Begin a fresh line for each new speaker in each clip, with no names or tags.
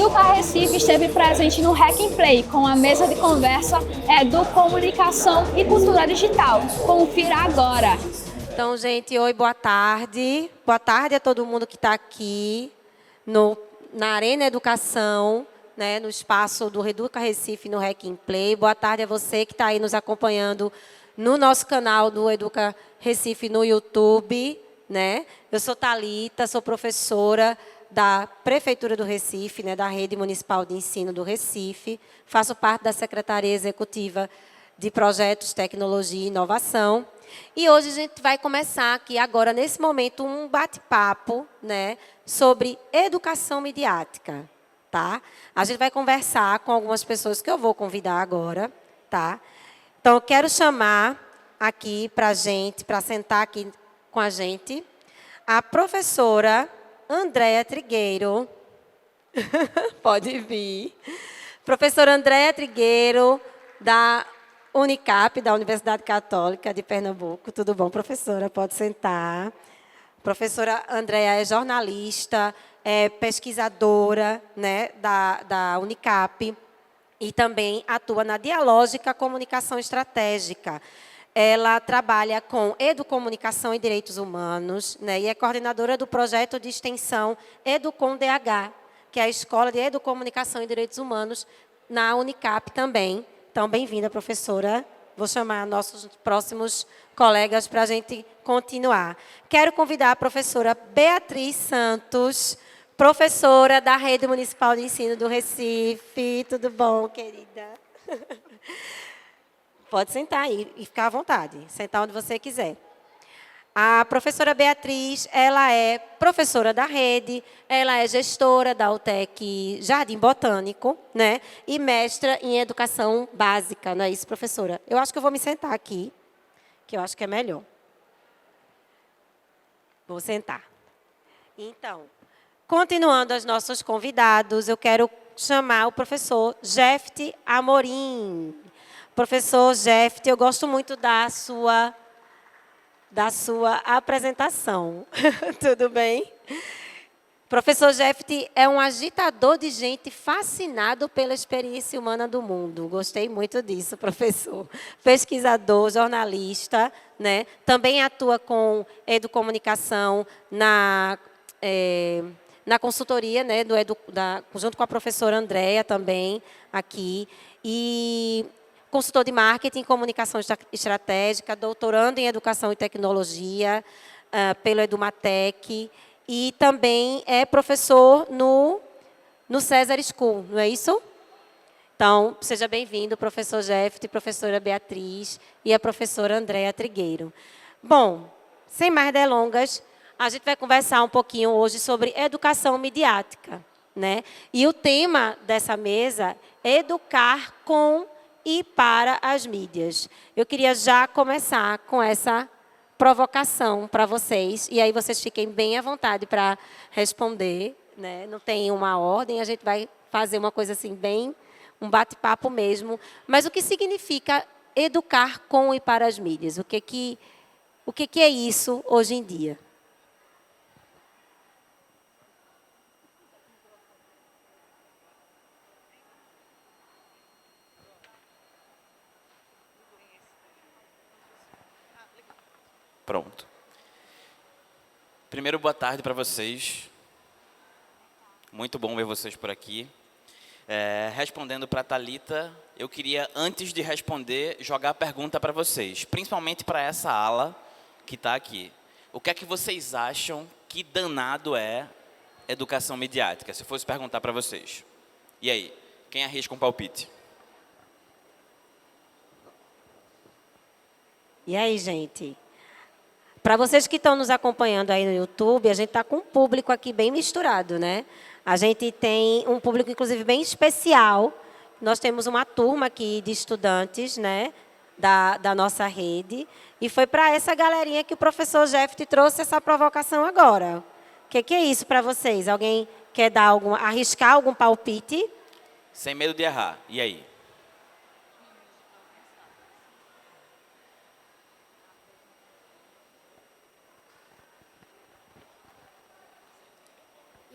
Educa Recife esteve presente no Hack and Play com a mesa de conversa Educomunicação e Cultura Digital. Confira agora!
Então, gente, oi, boa tarde. Boa tarde a todo mundo que está aqui na Arena Educação, né, no espaço do Educa Recife no Hack and Play. Boa tarde a você que está aí nos acompanhando no nosso canal do Educa Recife no YouTube, né? Eu sou Thalita, sou professora da Prefeitura do Recife, né, da Rede Municipal de Ensino do Recife. Faço parte da Secretaria Executiva de Projetos, Tecnologia e Inovação. E hoje a gente vai começar aqui agora, nesse momento, um bate-papo, né, sobre educação midiática, tá? A gente vai conversar com algumas pessoas que eu vou convidar agora, tá? Então, eu quero chamar aqui para sentar aqui com a gente, a professora Andréa Trigueiro. Pode vir. Professora Andréa Trigueiro, da Unicap, da Universidade Católica de Pernambuco. Tudo bom, professora? Pode sentar. Professora Andréa é jornalista, é pesquisadora, né, da Unicap e também atua na Dialógica Comunicação Estratégica. Ela trabalha com educomunicação e direitos humanos, né, e é coordenadora do projeto de extensão EducomDH, que é a Escola de Educomunicação e Direitos Humanos na Unicap também. Então, bem-vinda, professora. Vou chamar nossos próximos colegas para a gente continuar. Quero convidar a professora Beatriz Santos, professora da Rede Municipal de Ensino do Recife. Tudo bom, querida? Pode sentar aí e ficar à vontade. Sentar onde você quiser. A professora Beatriz, ela é professora da rede, ela é gestora da UTEC Jardim Botânico, né? E mestra em educação básica, não é isso, professora? Eu acho que eu vou me sentar aqui, que eu acho que é melhor. Vou sentar. Então, continuando os nossos convidados, eu quero chamar o professor Jefte Amorim. Professor Jefte, eu gosto muito da sua apresentação. Tudo bem? Professor Jefte é um agitador de gente fascinado pela experiência humana do mundo. Gostei muito disso, professor. Pesquisador, jornalista, né? Também atua com educomunicação na consultoria, né? Junto com a professora Andréa também, aqui. E consultor de marketing e comunicação estratégica, doutorando em educação e tecnologia pelo Edumatec e também é professor no César School, não é isso? Então, seja bem-vindo, professor Jefte, professora Beatriz e a professora Andréa Trigueiro. Bom, sem mais delongas, a gente vai conversar um pouquinho hoje sobre educação midiática, né? E o tema dessa mesa é educar com e para as mídias. Eu queria já começar com essa provocação para vocês, e aí vocês fiquem bem à vontade para responder, né? Não tem uma ordem, a gente vai fazer uma coisa assim, bem, um bate-papo mesmo. Mas o que significa educar com e para as mídias? O que é isso hoje em dia?
Pronto. Primeiro, boa tarde para vocês. Muito bom ver vocês por aqui. Respondendo para a Thalita, eu queria, antes de responder, jogar a pergunta para vocês, principalmente para essa ala que está aqui. O que é que vocês acham que danado é educação midiática, se eu fosse perguntar para vocês? E aí, quem arrisca um palpite?
E aí, gente? Para vocês que estão nos acompanhando aí no YouTube, a gente está com um público aqui bem misturado, né? A gente tem um público, inclusive, bem especial. Nós temos uma turma aqui de estudantes, né, da nossa rede. E foi para essa galerinha que o professor Jefte trouxe essa provocação agora. O que é isso para vocês? Alguém quer arriscar algum palpite?
Sem medo de errar. E aí?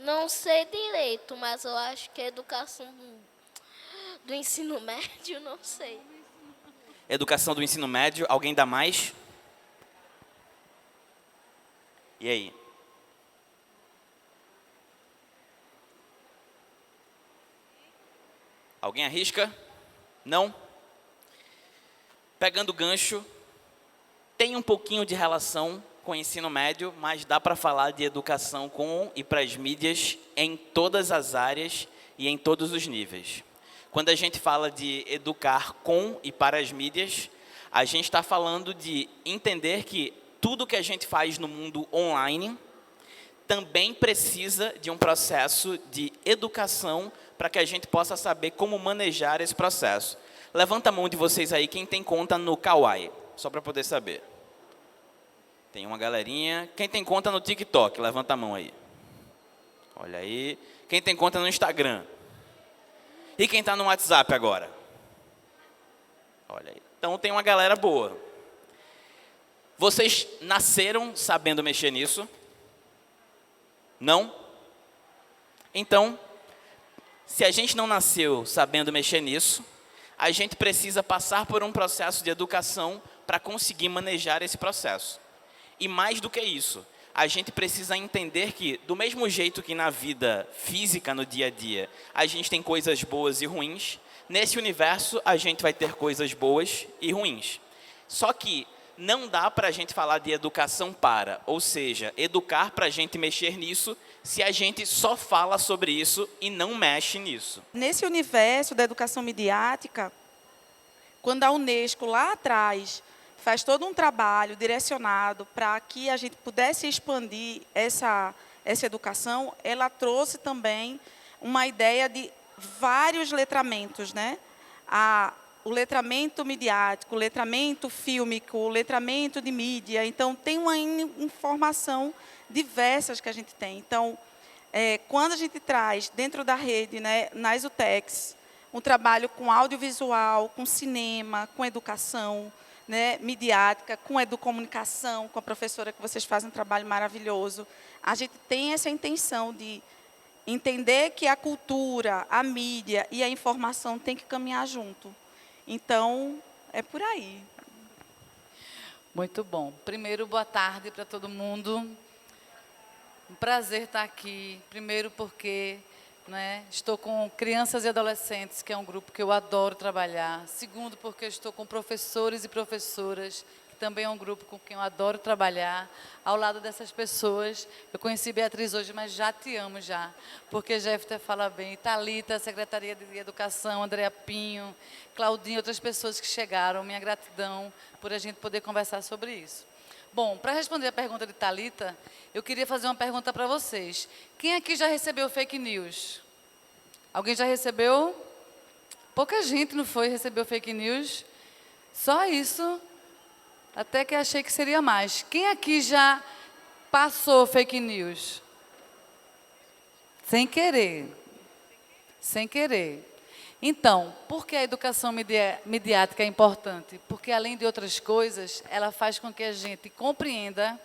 Não sei direito, mas eu acho que é educação do ensino médio, não sei.
Educação do ensino médio, alguém dá mais? E aí? Alguém arrisca? Não? Pegando o gancho, tem um pouquinho de relação com o ensino médio, mas dá para falar de educação com e para as mídias em todas as áreas e em todos os níveis. Quando a gente fala de educar com e para as mídias, a gente está falando de entender que tudo que a gente faz no mundo online também precisa de um processo de educação para que a gente possa saber como manejar esse processo. Levanta a mão de vocês aí, quem tem conta no Kawaii, só para poder saber. Tem uma galerinha. Quem tem conta no TikTok, levanta a mão aí. Olha aí. Quem tem conta no Instagram? E quem está no WhatsApp agora? Olha aí. Então tem uma galera boa. Vocês nasceram sabendo mexer nisso? Não? Então, se a gente não nasceu sabendo mexer nisso, a gente precisa passar por um processo de educação para conseguir manejar esse processo. E mais do que isso, a gente precisa entender que, do mesmo jeito que na vida física, no dia a dia, a gente tem coisas boas e ruins, nesse universo a gente vai ter coisas boas e ruins. Só que não dá para a gente falar de educação para, ou seja, educar para a gente mexer nisso, se a gente só fala sobre isso e não mexe nisso.
Nesse universo da educação midiática, quando a Unesco lá atrás faz todo um trabalho direcionado para que a gente pudesse expandir essa educação, ela trouxe também uma ideia de vários letramentos, né? O letramento midiático, o letramento fílmico, o letramento de mídia. Então, tem uma informação diversas que a gente tem. Então, quando a gente traz dentro da rede, né, nas UTECs, um trabalho com audiovisual, com cinema, com educação, né, midiática, com educomunicação, com a professora que vocês fazem um trabalho maravilhoso, a gente tem essa intenção de entender que a cultura, a mídia e a informação têm que caminhar junto. Então, é por aí.
Muito bom. Primeiro, boa tarde para todo mundo. Um prazer estar aqui. Primeiro porque, né, estou com crianças e adolescentes, que é um grupo que eu adoro trabalhar. Segundo, porque estou com professores e professoras, que também é um grupo com quem eu adoro trabalhar. Ao lado dessas pessoas, eu conheci Beatriz hoje, mas já te amo já, porque Jefter fala bem, Thalita, Secretaria de Educação, Andréa Pinho, Claudinha, outras pessoas que chegaram, minha gratidão por a gente poder conversar sobre isso. Bom, para responder a pergunta de Thalita, eu queria fazer uma pergunta para vocês. Quem aqui já recebeu fake news? Alguém já recebeu? Pouca gente, não foi? Recebeu fake news? Só isso. Até que achei que seria mais. Quem aqui já passou fake news? Sem querer. Sem querer. Então, por que a educação midiática é importante? Porque, além de outras coisas, ela faz com que a gente compreenda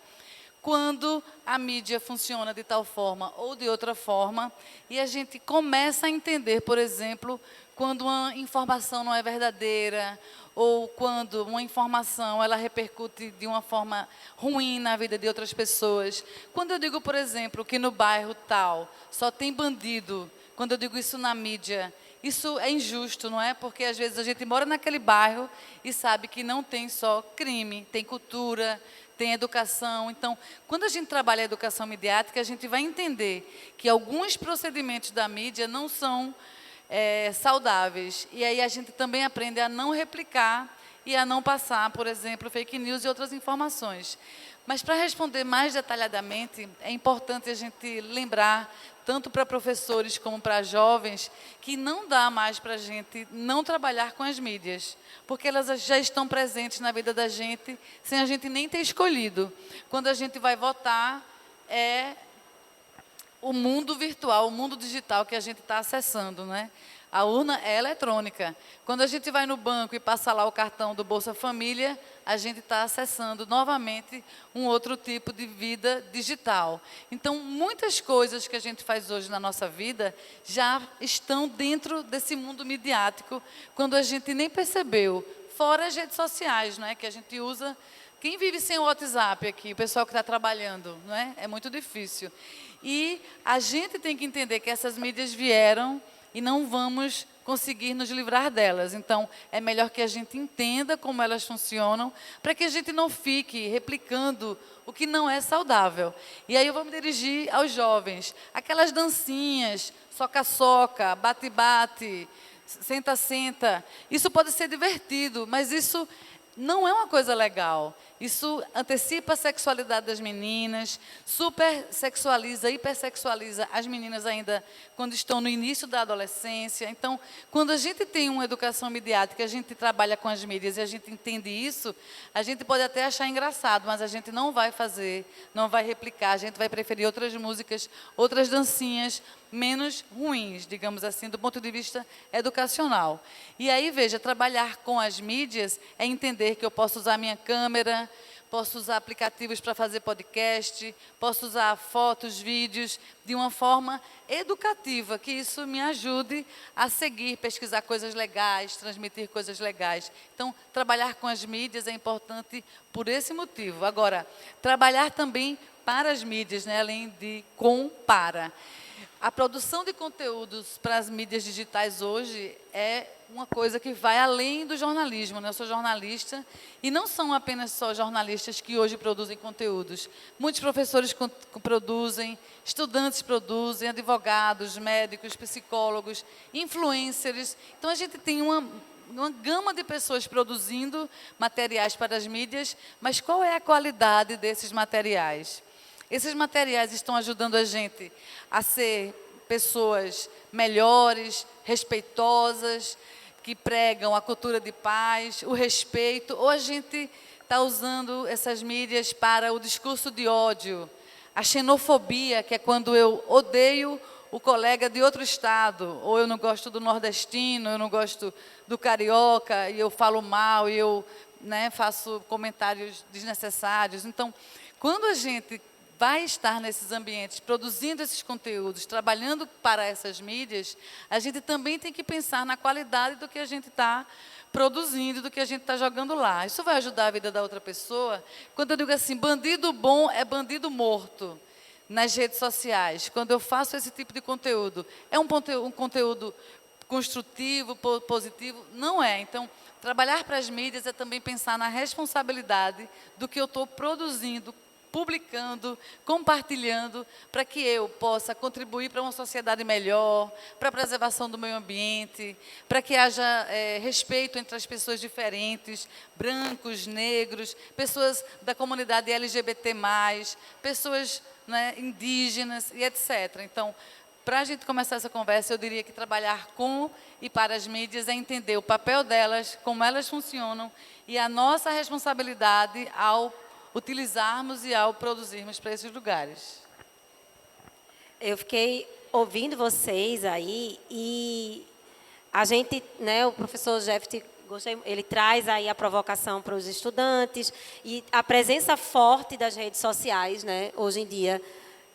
quando a mídia funciona de tal forma ou de outra forma, e a gente começa a entender, por exemplo, quando uma informação não é verdadeira, ou quando uma informação ela repercute de uma forma ruim na vida de outras pessoas. Quando eu digo, por exemplo, que no bairro tal só tem bandido, quando eu digo isso na mídia, isso é injusto, não é? Porque às vezes a gente mora naquele bairro e sabe que não tem só crime, tem cultura, tem educação. Então, quando a gente trabalha a educação midiática, a gente vai entender que alguns procedimentos da mídia não são saudáveis. E aí a gente também aprende a não replicar e a não passar, por exemplo, fake news e outras informações. Mas, para responder mais detalhadamente, é importante a gente lembrar, tanto para professores como para jovens, que não dá mais para a gente não trabalhar com as mídias, porque elas já estão presentes na vida da gente, sem a gente nem ter escolhido. Quando a gente vai votar, é o mundo virtual, o mundo digital que a gente está acessando, né? A urna é eletrônica. Quando a gente vai no banco e passa lá o cartão do Bolsa Família, a gente está acessando novamente um outro tipo de vida digital. Então, muitas coisas que a gente faz hoje na nossa vida já estão dentro desse mundo midiático, quando a gente nem percebeu. Fora as redes sociais, não é? Que a gente usa. Quem vive sem o WhatsApp aqui? O pessoal que está trabalhando, não é? É muito difícil. E a gente tem que entender que essas mídias vieram e não vamos conseguir nos livrar delas. Então, é melhor que a gente entenda como elas funcionam, para que a gente não fique replicando o que não é saudável. E aí eu vou me dirigir aos jovens. Aquelas dancinhas, soca-soca, bate-bate, senta-senta. Isso pode ser divertido, mas isso não é uma coisa legal. Isso antecipa a sexualidade das meninas, supersexualiza, hipersexualiza as meninas ainda quando estão no início da adolescência. Então, quando a gente tem uma educação midiática, a gente trabalha com as mídias e a gente entende isso, a gente pode até achar engraçado, mas a gente não vai fazer, não vai replicar, a gente vai preferir outras músicas, outras dancinhas, menos ruins, digamos assim, do ponto de vista educacional. E aí, veja, trabalhar com as mídias é entender que eu posso usar minha câmera, posso usar aplicativos para fazer podcast, posso usar fotos, vídeos, de uma forma educativa, que isso me ajude a seguir, pesquisar coisas legais, transmitir coisas legais. Então, trabalhar com as mídias é importante por esse motivo. Agora, trabalhar também para as mídias, né, além de para. A produção de conteúdos para as mídias digitais hoje é uma coisa que vai além do jornalismo, né? Eu sou jornalista e não são apenas só jornalistas que hoje produzem conteúdos. Muitos professores produzem, estudantes produzem, advogados, médicos, psicólogos, influencers. Então, a gente tem uma gama de pessoas produzindo materiais para as mídias, mas qual é a qualidade desses materiais? Esses materiais estão ajudando a gente a ser pessoas melhores, respeitosas, que pregam a cultura de paz, o respeito, ou a gente está usando essas mídias para o discurso de ódio, a xenofobia, que é quando eu odeio o colega de outro estado, ou eu não gosto do nordestino, eu não gosto do carioca, e eu falo mal, e eu, né, faço comentários desnecessários. Então, quando a gente vai estar nesses ambientes, produzindo esses conteúdos, trabalhando para essas mídias, a gente também tem que pensar na qualidade do que a gente está produzindo, do que a gente está jogando lá. Isso vai ajudar a vida da outra pessoa. Quando eu digo assim, bandido bom é bandido morto, nas redes sociais, quando eu faço esse tipo de conteúdo, é um conteúdo construtivo, positivo? Não é. Então, trabalhar para as mídias é também pensar na responsabilidade do que eu estou produzindo, publicando, compartilhando, para que eu possa contribuir para uma sociedade melhor, para a preservação do meio ambiente, para que haja respeito entre as pessoas diferentes, brancos, negros, pessoas da comunidade LGBT+, pessoas, né, indígenas e etc. Então, para a gente começar essa conversa, eu diria que trabalhar com e para as mídias é entender o papel delas, como elas funcionam e a nossa responsabilidade ao utilizarmos e ao produzirmos para esses lugares.
Eu fiquei ouvindo vocês aí e a gente, né, o professor Jeff, ele traz aí a provocação para os estudantes e a presença forte das redes sociais, né, hoje em dia,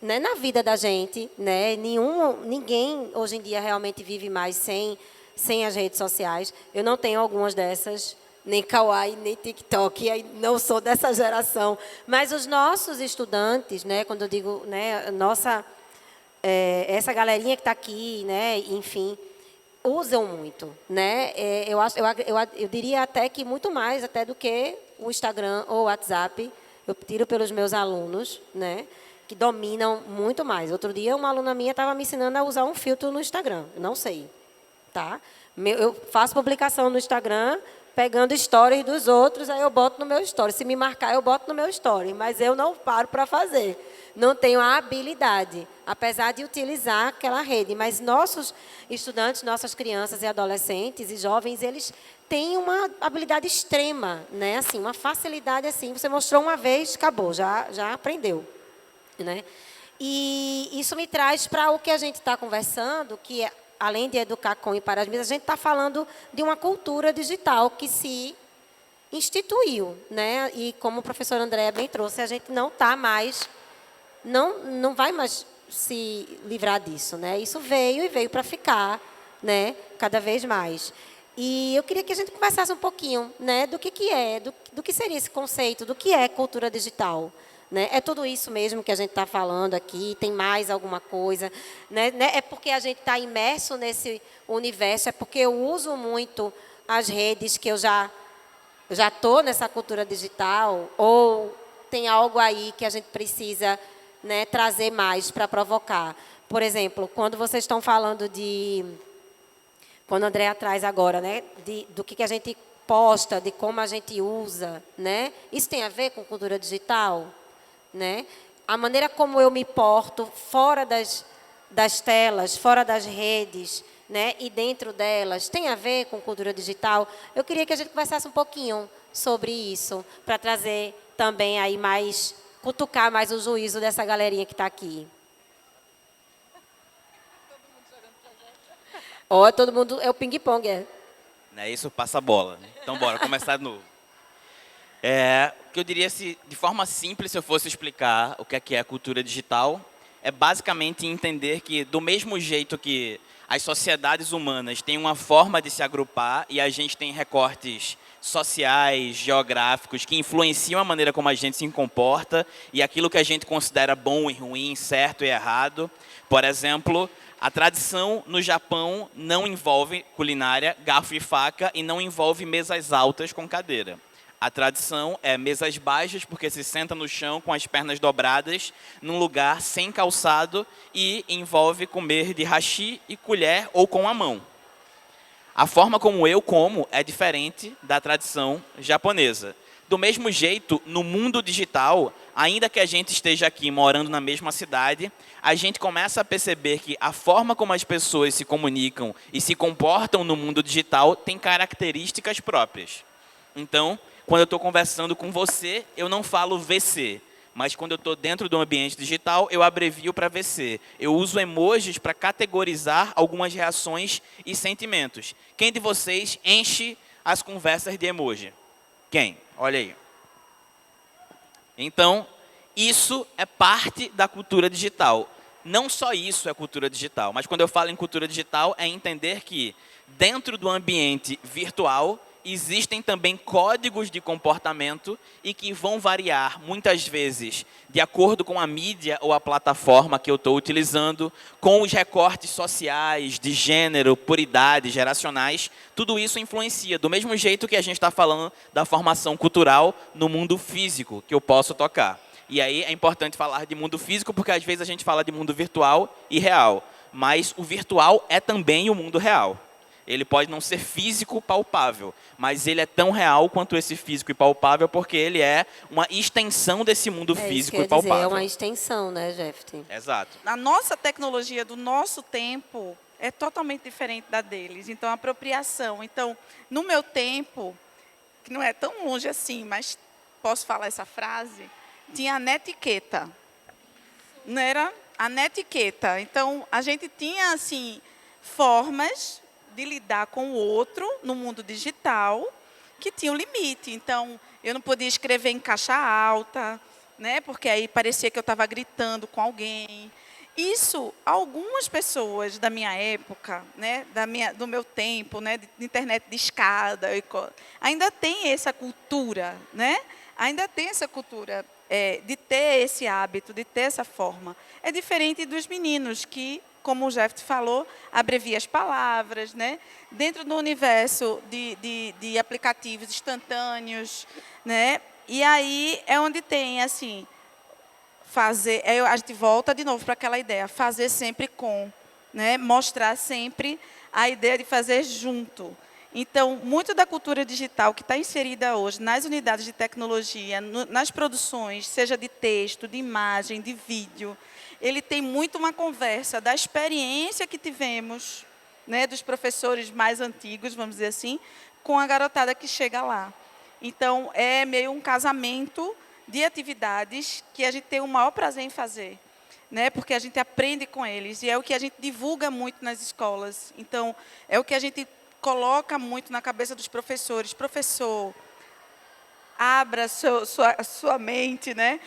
né, na vida da gente, né, ninguém hoje em dia realmente vive mais sem as redes sociais. Eu não tenho algumas dessas, nem Kawaii, nem TikTok, aí não sou dessa geração. Mas os nossos estudantes, né, quando eu digo, né, essa galerinha que está aqui, né, enfim, usam muito, né? Eu diria até que muito mais até do que o Instagram ou o WhatsApp. Eu tiro pelos meus alunos, né, que dominam muito mais. Outro dia, uma aluna minha estava me ensinando a usar um filtro no Instagram. Eu não sei, tá? Eu faço publicação no Instagram, pegando stories dos outros, aí eu boto no meu story. Se me marcar, eu boto no meu story. Mas eu não paro para fazer. Não tenho a habilidade, apesar de utilizar aquela rede. Mas nossos estudantes, nossas crianças e adolescentes e jovens, eles têm uma habilidade extrema, né? Assim, uma facilidade assim. Você mostrou uma vez, acabou, já aprendeu, né? E isso me traz para o que a gente está conversando, que além de educar com e para as mídias, a gente está falando de uma cultura digital que se instituiu, né? E como o professor André bem trouxe, a gente não está mais, não vai mais se livrar disso, né? Isso veio para ficar, né? Cada vez mais. E eu queria que a gente conversasse um pouquinho, né? Do que é, do que seria esse conceito, do que é cultura digital. Né? É tudo isso mesmo que a gente está falando aqui? Tem mais alguma coisa? Né? É porque a gente está imerso nesse universo? É porque eu uso muito as redes que eu já estou nessa cultura digital? Ou tem algo aí que a gente precisa, né, trazer mais para provocar? Por exemplo, quando vocês estão falando quando a Andrea traz agora, né, do que a gente posta, de como a gente usa, né? Isso tem a ver com cultura digital? Né? A maneira como eu me porto fora das telas, fora das redes, né? E dentro delas, tem a ver com cultura digital? Eu queria que a gente conversasse um pouquinho sobre isso, para trazer também aí mais, cutucar mais o juízo dessa galerinha que está aqui. Ó, todo mundo, é o ping-pong, é.
Não é isso, passa a bola. Então, bora começar de novo. O que eu diria, de forma simples, se eu fosse explicar o que é a cultura digital, é basicamente entender que, do mesmo jeito que as sociedades humanas têm uma forma de se agrupar e a gente tem recortes sociais, geográficos, que influenciam a maneira como a gente se comporta e aquilo que a gente considera bom e ruim, certo e errado. Por exemplo, a tradição no Japão não envolve culinária, garfo e faca e não envolve mesas altas com cadeira. A tradição é mesas baixas, porque se senta no chão com as pernas dobradas, num lugar sem calçado, e envolve comer de hashi e colher ou com a mão. A forma como eu como é diferente da tradição japonesa. Do mesmo jeito, no mundo digital, ainda que a gente esteja aqui morando na mesma cidade, a gente começa a perceber que a forma como as pessoas se comunicam e se comportam no mundo digital tem características próprias. Então, quando eu estou conversando com você, eu não falo VC, mas quando eu estou dentro do ambiente digital, eu abrevio para VC. Eu uso emojis para categorizar algumas reações e sentimentos. Quem de vocês enche as conversas de emoji? Quem? Olha aí. Então, isso é parte da cultura digital. Não só isso é cultura digital, mas quando eu falo em cultura digital, é entender que dentro do ambiente virtual, existem também códigos de comportamento e que vão variar, muitas vezes, de acordo com a mídia ou a plataforma que eu estou utilizando, com os recortes sociais, de gênero, por idade, geracionais. Tudo isso influencia, do mesmo jeito que a gente está falando da formação cultural no mundo físico, que eu posso tocar. E aí é importante falar de mundo físico, porque às vezes a gente fala de mundo virtual e real. Mas o virtual é também o mundo real. Ele pode não ser físico palpável, mas ele é tão real quanto esse físico e palpável, porque ele é uma extensão desse mundo físico e palpável.
É uma extensão, né, Jeff?
Exato.
A nossa tecnologia do nosso tempo é totalmente diferente da deles. Então, a apropriação. Então, no meu tempo, que não é tão longe assim, mas posso falar essa frase, tinha a netiqueta. Não era a netiqueta. Então, a gente tinha, assim, formas de lidar com o outro no mundo digital que tinha um limite. Então, eu não podia escrever em caixa alta, né? Porque aí parecia que eu estava gritando com alguém. Isso, algumas pessoas da minha época, né, do meu tempo, né, de internet de escada, ainda tem essa cultura, né? Ainda tem essa cultura de ter esse hábito, de ter essa forma. É diferente dos meninos que, como o Jeff falou, abrevia as palavras, né? Dentro do universo de aplicativos instantâneos, né? E aí é onde tem, assim, a gente volta de novo para aquela ideia, fazer sempre com, né? Mostrar sempre a ideia de fazer junto. Então, muito da cultura digital que está inserida hoje nas unidades de tecnologia, nas produções, seja de texto, de imagem, de vídeo, ele tem muito uma conversa da experiência que tivemos, né, dos professores mais antigos, vamos dizer assim, com a garotada que chega lá. Então, é meio um casamento de atividades que a gente tem o maior prazer em fazer. né? Porque a gente aprende com eles e é o que a gente divulga muito nas escolas. Então, é o que a gente coloca muito na cabeça dos professores. Professor, abra sua mente, né?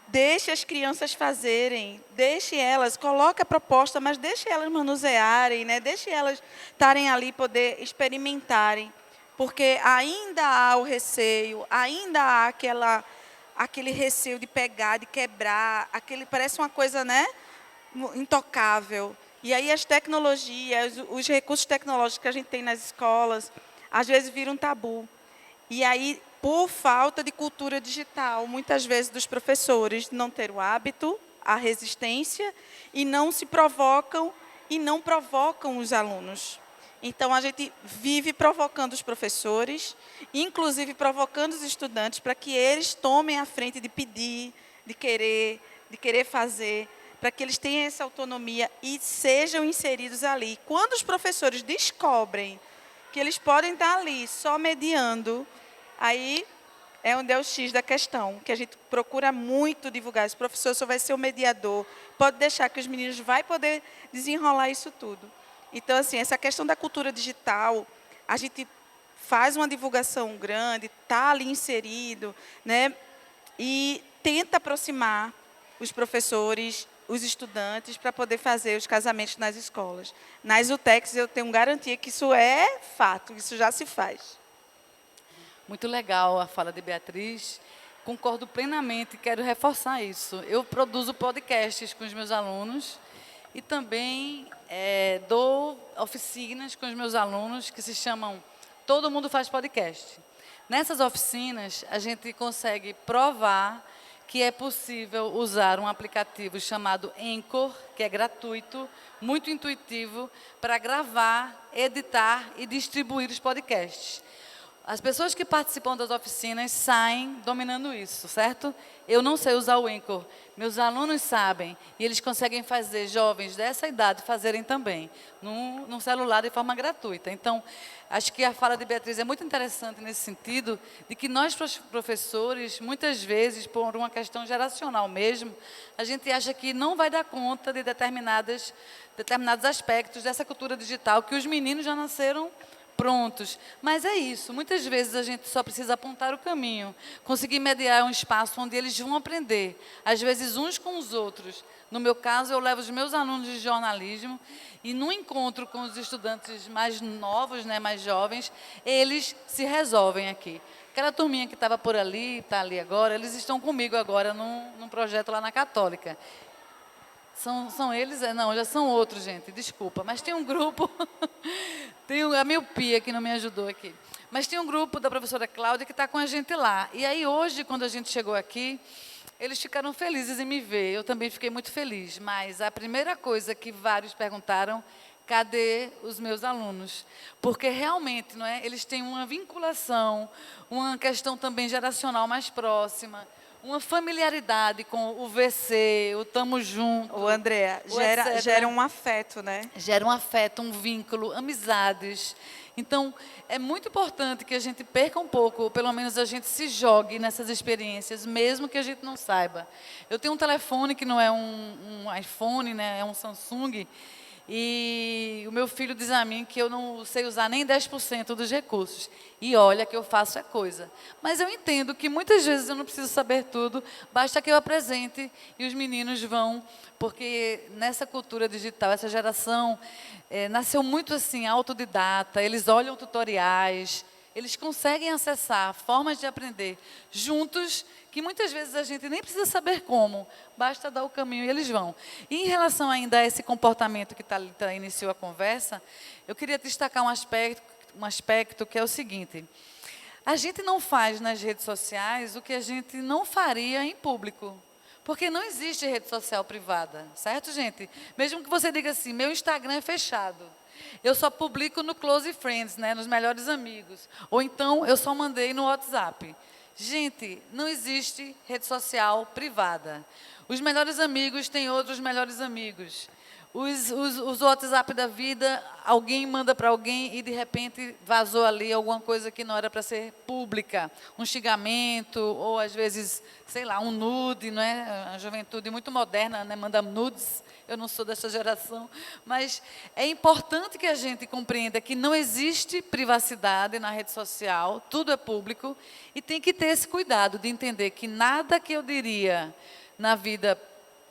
Deixe as crianças fazerem, deixe elas, coloque a proposta, mas deixe elas manusearem, né? Deixe elas estarem ali, poder experimentarem, porque ainda há o receio, ainda há aquele receio de pegar, de quebrar, parece uma coisa, né, intocável. E aí as tecnologias, os recursos tecnológicos que a gente tem nas escolas, às vezes viram um tabu. E aí, por falta de cultura digital, muitas vezes dos professores não ter o hábito, a resistência, e não se provocam e não provocam os alunos. Então, a gente vive provocando os professores, inclusive provocando os estudantes, para que eles tomem a frente de pedir, de querer fazer, para que eles tenham essa autonomia e sejam inseridos ali. Quando os professores descobrem que eles podem estar ali só mediando, aí é onde é o X da questão, que a gente procura muito divulgar. Esse professor só vai ser o mediador, pode deixar que os meninos vão poder desenrolar isso tudo. Então, assim, essa questão da cultura digital, a gente faz uma divulgação grande, está ali inserido, né? E tenta aproximar os professores, os estudantes, para poder fazer os casamentos nas escolas. Nas UTECs, eu tenho garantia que isso é fato, isso já se faz.
Muito legal a fala de Beatriz. Concordo plenamente, quero reforçar isso. Eu produzo podcasts com os meus alunos e também dou oficinas com os meus alunos que se chamam Todo Mundo Faz Podcast. Nessas oficinas, a gente consegue provar que é possível usar um aplicativo chamado Anchor, que é gratuito, muito intuitivo, para gravar, editar e distribuir os podcasts. As pessoas que participam das oficinas saem dominando isso, certo? Eu não sei usar o Anchor, meus alunos sabem, e eles conseguem fazer, jovens dessa idade, fazerem também, num celular de forma gratuita. Então, acho que a fala de Beatriz é muito interessante nesse sentido, de que nós, professores, muitas vezes, por uma questão geracional mesmo, a gente acha que não vai dar conta de determinados aspectos dessa cultura digital, que os meninos já nasceram prontos. Mas é isso, muitas vezes a gente só precisa apontar o caminho, conseguir mediar um espaço onde eles vão aprender, às vezes uns com os outros. No meu caso, eu levo os meus alunos de jornalismo e no encontro com os estudantes mais novos, né, mais jovens, eles se resolvem aqui. Aquela turminha que estava por ali, está ali agora, eles estão comigo agora num projeto lá na Católica. São eles? Não, já são outros, gente, desculpa. Mas tem um grupo, tem a miopia que não me ajudou aqui. Mas tem um grupo da professora Cláudia que está com a gente lá. E aí hoje, quando a gente chegou aqui, eles ficaram felizes em me ver. Eu também fiquei muito feliz. Mas a primeira coisa que vários perguntaram, cadê os meus alunos? Porque realmente, não é? Eles têm uma vinculação, uma questão também geracional mais próxima, uma familiaridade com o VC, o Tamo Junto.
O Andréa, gera um afeto, né?
Gera um afeto, um vínculo, amizades. Então, é muito importante que a gente perca um pouco, ou pelo menos a gente se jogue nessas experiências, mesmo que a gente não saiba. Eu tenho um telefone que não é um iPhone, né? É um Samsung, e o meu filho diz a mim que eu não sei usar nem 10% dos recursos. E olha que eu faço coisa. Mas eu entendo que muitas vezes eu não preciso saber tudo, basta que eu apresente e os meninos vão, porque nessa cultura digital, essa geração nasceu muito assim, autodidata, eles olham tutoriais, eles conseguem acessar formas de aprender juntos, que muitas vezes a gente nem precisa saber como, basta dar o caminho e eles vão. E em relação ainda a esse comportamento que Thalita iniciou a conversa, eu queria destacar um aspecto que é o seguinte: a gente não faz nas redes sociais o que a gente não faria em público. Porque não existe rede social privada, certo, gente? Mesmo que você diga assim, meu Instagram é fechado. Eu só publico no Close Friends, né, nos melhores amigos. Ou então, eu só mandei no WhatsApp. Gente, não existe rede social privada. Os melhores amigos têm outros melhores amigos. Os WhatsApp da vida, alguém manda para alguém e, de repente, vazou ali alguma coisa que não era para ser pública. Um xingamento, ou, às vezes, sei lá, um nude, não é? A juventude muito moderna, né? Manda nudes. Eu não sou dessa geração. Mas é importante que a gente compreenda que não existe privacidade na rede social, tudo é público, e tem que ter esse cuidado de entender que nada que eu diria na vida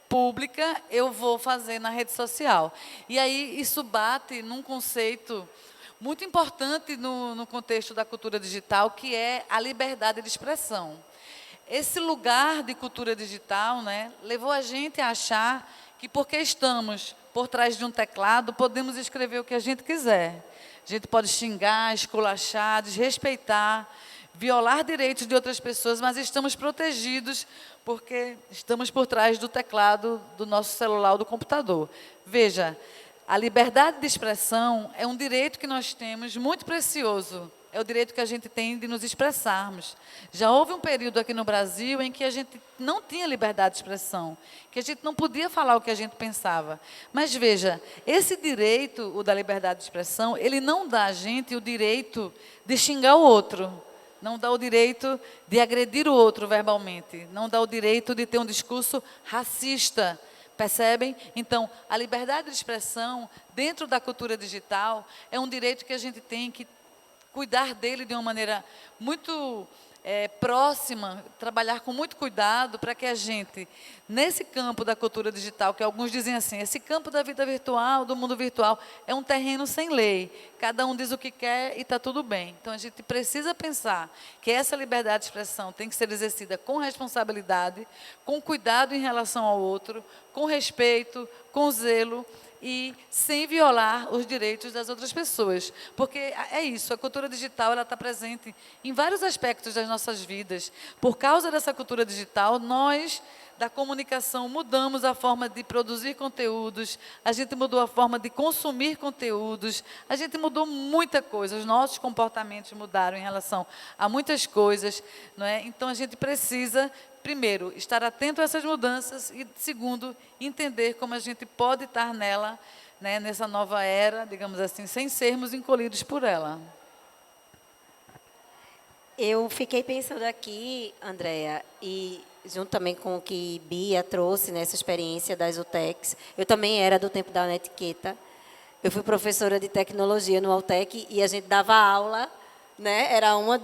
pública, eu vou fazer na rede social. E aí isso bate num conceito muito importante no contexto da cultura digital, que é a liberdade de expressão. Esse lugar de cultura digital, né, levou a gente a achar que porque estamos por trás de um teclado, podemos escrever o que a gente quiser. A gente pode xingar, esculachar, desrespeitar, violar direitos de outras pessoas, mas estamos protegidos porque estamos por trás do teclado do nosso celular ou do computador. Veja, a liberdade de expressão é um direito que nós temos muito precioso. É o direito que a gente tem de nos expressarmos. Já houve um período aqui no Brasil em que a gente não tinha liberdade de expressão, que a gente não podia falar o que a gente pensava. Mas veja, esse direito, o da liberdade de expressão, ele não dá a gente o direito de xingar o outro. Não dá o direito de agredir o outro verbalmente. Não dá o direito de ter um discurso racista. Percebem? Então, a liberdade de expressão, dentro da cultura digital, é um direito que a gente tem que cuidar dele de uma maneira muito próxima, trabalhar com muito cuidado para que a gente, nesse campo da cultura digital, que alguns dizem assim, esse campo da vida virtual, do mundo virtual, é um terreno sem lei. Cada um diz o que quer e está tudo bem. Então, a gente precisa pensar que essa liberdade de expressão tem que ser exercida com responsabilidade, com cuidado em relação ao outro, com respeito, com zelo, e sem violar os direitos das outras pessoas. Porque é isso, a cultura digital está presente em vários aspectos das nossas vidas. Por causa dessa cultura digital, nós, da comunicação, mudamos a forma de produzir conteúdos, a gente mudou a forma de consumir conteúdos, a gente mudou muita coisa, os nossos comportamentos mudaram em relação a muitas coisas, não é? Então, a gente precisa, primeiro, estar atento a essas mudanças e, segundo, entender como a gente pode estar nela, né, nessa nova era, digamos assim, sem sermos encolhidos por ela.
Eu fiquei pensando aqui, Andréa, e junto também com o que Bia trouxe, nessa experiência das UTECs, eu também era do tempo da Netiqueta. Eu fui professora de tecnologia no Altec e a gente dava aula, né? Era uma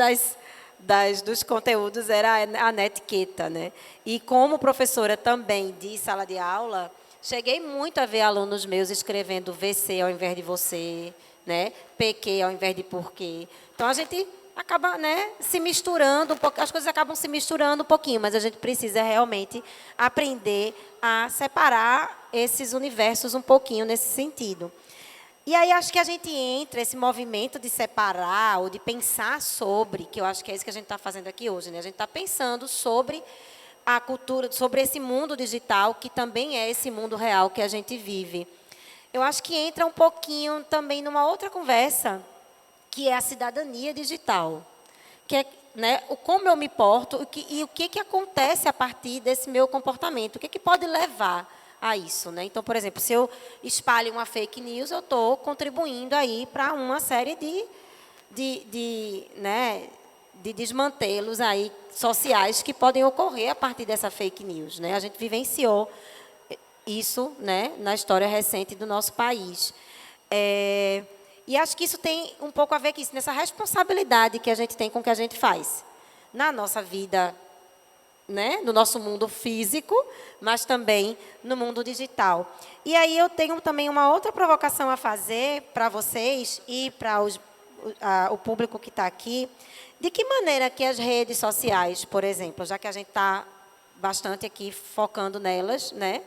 dos conteúdos, era a Netiqueta, né? E como professora também de sala de aula, cheguei muito a ver alunos meus escrevendo VC ao invés de você, né? PQ ao invés de porquê. Então, a gente acaba, né, se misturando um pouco, as coisas acabam se misturando um pouquinho, mas a gente precisa realmente aprender a separar esses universos um pouquinho nesse sentido. E aí acho que a gente entra, esse movimento de separar ou de pensar sobre, que eu acho que é isso que a gente está fazendo aqui hoje, né? A gente está pensando sobre a cultura, sobre esse mundo digital, que também é esse mundo real que a gente vive. Eu acho que entra um pouquinho também numa outra conversa, que é a cidadania digital, que é, né, como eu me porto e o que acontece a partir desse meu comportamento, o que pode levar a isso, né? Então, por exemplo, se eu espalho uma fake news, eu estou contribuindo aí para uma série de desmantelos aí sociais que podem ocorrer a partir dessa fake news, né? A gente vivenciou isso, né, na história recente do nosso país. E acho que isso tem um pouco a ver com isso, nessa responsabilidade que a gente tem com o que a gente faz na nossa vida, né, no nosso mundo físico, mas também no mundo digital. E aí eu tenho também uma outra provocação a fazer para vocês e para o público que está aqui. De que maneira que as redes sociais, por exemplo, já que a gente está bastante aqui focando nelas, né,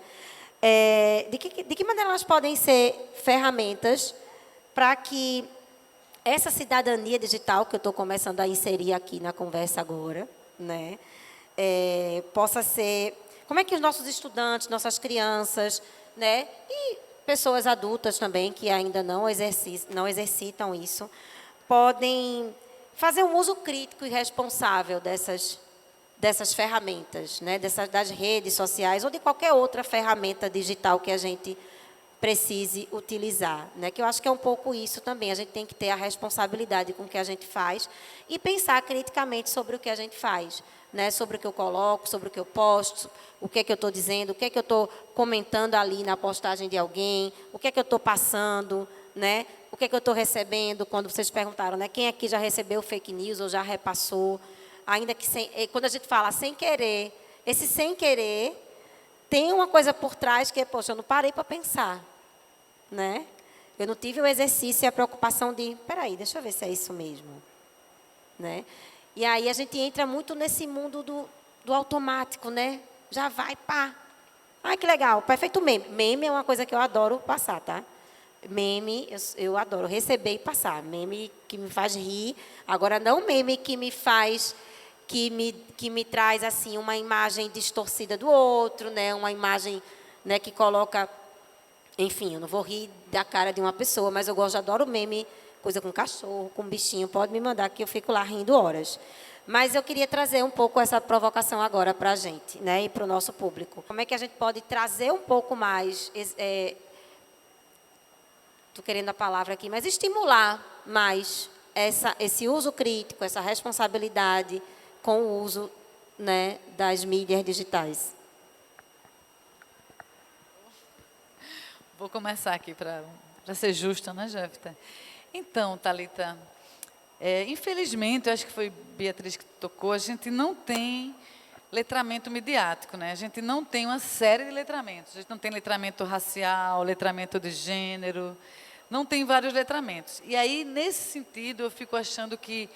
de que maneira elas podem ser ferramentas para que essa cidadania digital que eu estou começando a inserir aqui na conversa agora, né, possa ser... Como é que os nossos estudantes, nossas crianças, né, e pessoas adultas também, que ainda não exercitam isso, podem fazer um uso crítico e responsável dessas ferramentas, né, das redes sociais ou de qualquer outra ferramenta digital que a gente precise utilizar, né? Que eu acho que é um pouco isso também. A gente tem que ter a responsabilidade com o que a gente faz e pensar criticamente sobre o que a gente faz, né? Sobre o que eu coloco, sobre o que eu posto, o que é que eu estou dizendo, o que é que eu estou comentando ali na postagem de alguém, o que é que eu estou passando, né? O que é que eu estou recebendo, quando vocês perguntaram, né? Quem aqui já recebeu fake news ou já repassou? Ainda que quando a gente fala sem querer, esse sem querer tem uma coisa por trás que é, poxa, eu não parei para pensar, né? Eu não tive o exercício e a preocupação de, peraí, deixa eu ver se é isso mesmo, né? E aí a gente entra muito nesse mundo do automático, né? Já vai, pá. Ai, que legal, perfeito meme. Meme é uma coisa que eu adoro passar, tá? Meme, eu adoro receber e passar. Meme que me faz rir. Agora, não meme que me faz... que me traz assim uma imagem distorcida do outro, né? Uma imagem, né, que coloca, enfim, eu não vou rir da cara de uma pessoa, mas eu adoro meme, coisa com cachorro, com bichinho, pode me mandar que eu fico lá rindo horas. Mas eu queria trazer um pouco essa provocação agora para a gente, né, e para o nosso público. Como é que a gente pode trazer um pouco mais, estou querendo a palavra aqui, mas estimular mais esse uso crítico, essa responsabilidade com o uso, né, das mídias digitais.
Vou começar aqui para ser justa, né, Jefta? Então, Thalita, infelizmente, eu acho que foi Beatriz que tocou, a gente não tem letramento midiático, né? A gente não tem uma série de letramentos. A gente não tem letramento racial, letramento de gênero, não tem vários letramentos. E aí, nesse sentido, eu fico achando que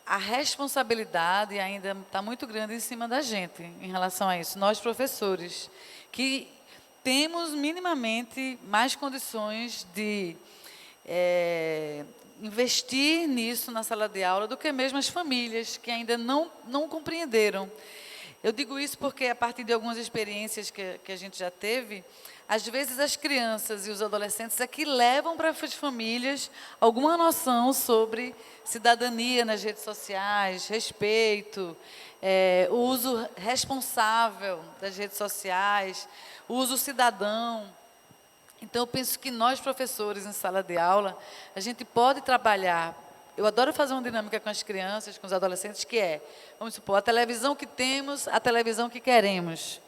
a responsabilidade ainda está muito grande em cima da gente em relação a isso. Nós, professores, que temos minimamente mais condições de investir nisso na sala de aula do que mesmo as famílias que ainda não compreenderam. Eu digo isso porque, a partir de algumas experiências que a gente já teve, às vezes as crianças e os adolescentes é que levam para as famílias alguma noção sobre cidadania nas redes sociais, respeito, o uso responsável das redes sociais, o uso cidadão. Então, eu penso que nós, professores, em sala de aula, a gente pode trabalhar. Eu adoro fazer uma dinâmica com as crianças, com os adolescentes, que é, vamos supor, a televisão que temos, a televisão que queremos.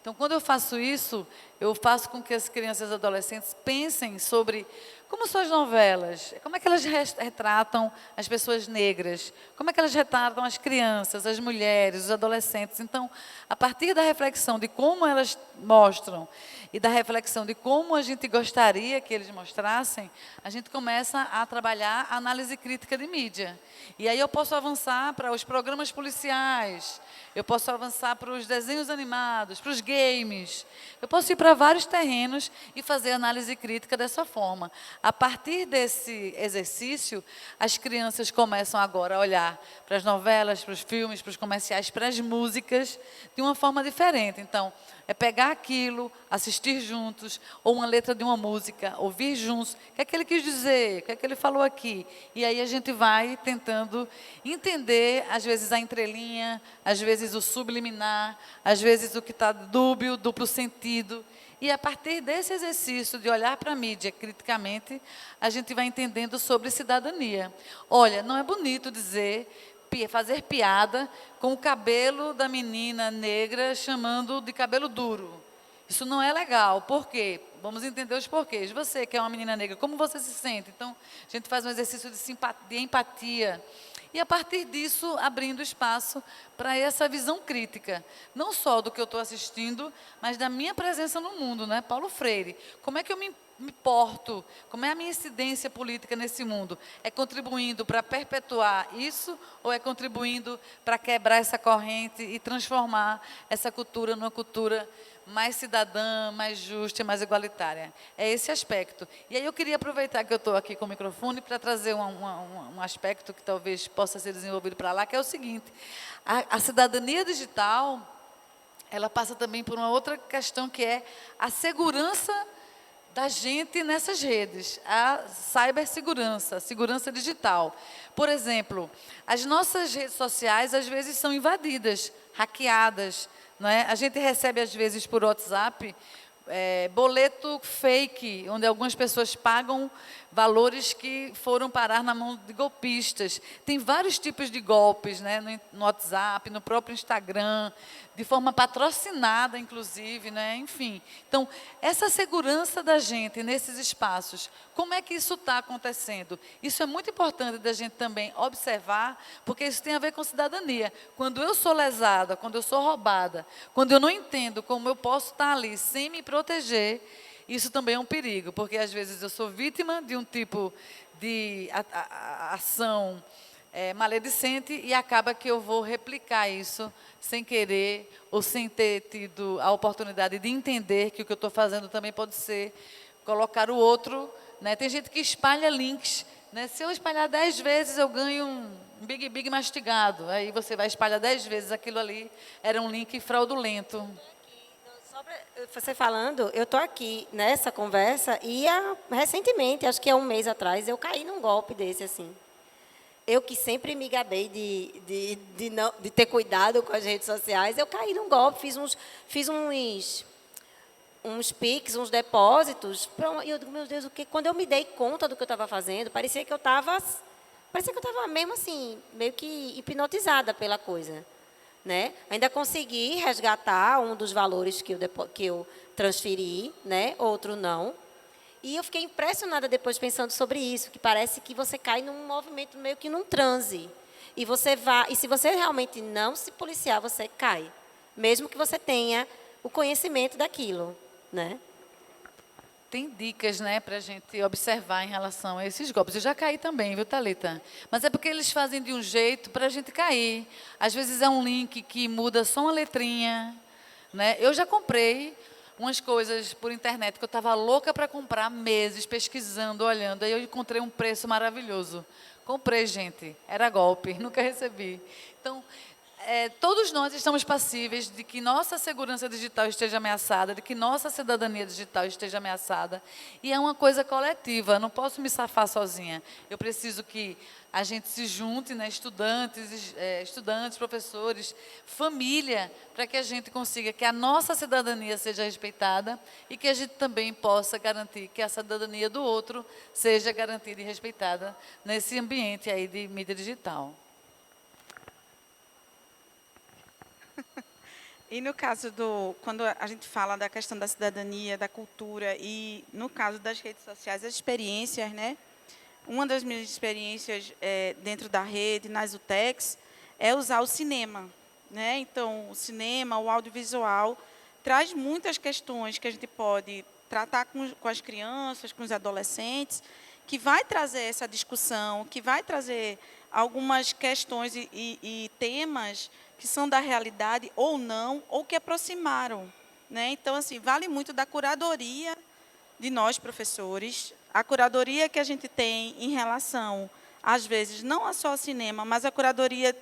Então, quando eu faço isso, eu faço com que as crianças e adolescentes pensem sobre como são as novelas, como é que elas retratam as pessoas negras, como é que elas retratam as crianças, as mulheres, os adolescentes. Então, a partir da reflexão de como elas mostram e da reflexão de como a gente gostaria que eles mostrassem, a gente começa a trabalhar a análise crítica de mídia. E aí eu posso avançar para os programas policiais, eu posso avançar para os desenhos animados, para os games, eu posso ir para vários terrenos e fazer análise crítica dessa forma. A partir desse exercício, as crianças começam agora a olhar para as novelas, para os filmes, para os comerciais, para as músicas, de uma forma diferente. Então, é pegar aquilo, assistir juntos, ou uma letra de uma música, ouvir juntos, o que é que ele quis dizer, o que é que ele falou aqui. E aí a gente vai tentando entender, às vezes, a entrelinha, às vezes o subliminar, às vezes o que está dúbio, duplo sentido. E a partir desse exercício de olhar para a mídia criticamente, a gente vai entendendo sobre cidadania. Olha, não é bonito fazer piada com o cabelo da menina negra chamando de cabelo duro. Isso não é legal. Por quê? Vamos entender os porquês. Você, que é uma menina negra, como você se sente? Então, a gente faz um exercício de empatia. E, a partir disso, abrindo espaço para essa visão crítica. Não só do que eu estou assistindo, mas da minha presença no mundo, né? Paulo Freire. Como é que eu me porto? Como é a minha incidência política nesse mundo? É contribuindo para perpetuar isso ou é contribuindo para quebrar essa corrente e transformar essa cultura numa cultura mais cidadã, mais justa e mais igualitária? É esse aspecto. E aí eu queria aproveitar que eu estou aqui com o microfone para trazer um aspecto que talvez possa ser desenvolvido para lá, que é o seguinte: a cidadania digital, ela passa também por uma outra questão, que é a segurança da gente nessas redes, a cibersegurança, a segurança digital. Por exemplo, as nossas redes sociais, às vezes, são invadidas, hackeadas, não é? A gente recebe, às vezes, por WhatsApp, boleto fake, onde algumas pessoas pagam valores que foram parar na mão de golpistas. Tem vários tipos de golpes, né, no WhatsApp, no próprio Instagram, de forma patrocinada, inclusive, né, enfim. Então, essa segurança da gente nesses espaços, como é que isso está acontecendo? Isso é muito importante da gente também observar, porque isso tem a ver com cidadania. Quando eu sou lesada, quando eu sou roubada, quando eu não entendo como eu posso estar ali sem me proteger, isso também é um perigo, porque às vezes eu sou vítima de um tipo de ação maledicente e acaba que eu vou replicar isso sem querer ou sem ter tido a oportunidade de entender que o que eu estou fazendo também pode ser colocar o outro, né? Tem gente que espalha links, né? Se eu espalhar 10 vezes, eu ganho um big mastigado. Aí você vai espalhar 10 vezes, aquilo ali era um link fraudulento.
Só pra você falando, eu estou aqui nessa conversa e recentemente, acho que há um mês atrás, eu caí num golpe desse, assim. Eu que sempre me gabei de ter cuidado com as redes sociais, eu caí num golpe, fiz uns Pix, uns depósitos, e eu digo, meu Deus, o que? Quando eu me dei conta do que eu estava fazendo, parecia que eu estava mesmo assim, meio que hipnotizada pela coisa, né? Ainda consegui resgatar um dos valores que eu transferi, né? Outro não. E eu fiquei impressionada depois pensando sobre isso, que parece que você cai num movimento meio que num transe. E se você realmente não se policiar, você cai, mesmo que você tenha o conhecimento daquilo, né?
Tem dicas, né, para a gente observar em relação a esses golpes. Eu já caí também, viu, Thalita? Mas é porque eles fazem de um jeito para a gente cair. Às vezes é um link que muda só uma letrinha, né? Eu já comprei umas coisas por internet que eu estava louca para comprar, meses, pesquisando, olhando. Aí eu encontrei um preço maravilhoso. Comprei, gente. Era golpe, nunca recebi. Então, todos nós estamos passíveis de que nossa segurança digital esteja ameaçada, de que nossa cidadania digital esteja ameaçada. E é uma coisa coletiva, não posso me safar sozinha. Eu preciso que a gente se junte, né, estudantes, professores, família, para que a gente consiga que a nossa cidadania seja respeitada e que a gente também possa garantir que a cidadania do outro seja garantida e respeitada nesse ambiente aí de mídia digital.
E no caso quando a gente fala da questão da cidadania, da cultura e no caso das redes sociais, as experiências, né? Uma das minhas experiências dentro da rede, nas UTECs, é usar o cinema, né? Então, o cinema, o audiovisual, traz muitas questões que a gente pode tratar com as crianças, com os adolescentes, que vai trazer essa discussão, que vai trazer algumas questões e temas que são da realidade ou não, ou que aproximaram, né? Então, assim, vale muito da curadoria de nós, professores, a curadoria que a gente tem em relação, às vezes, não só ao cinema, mas a curadoria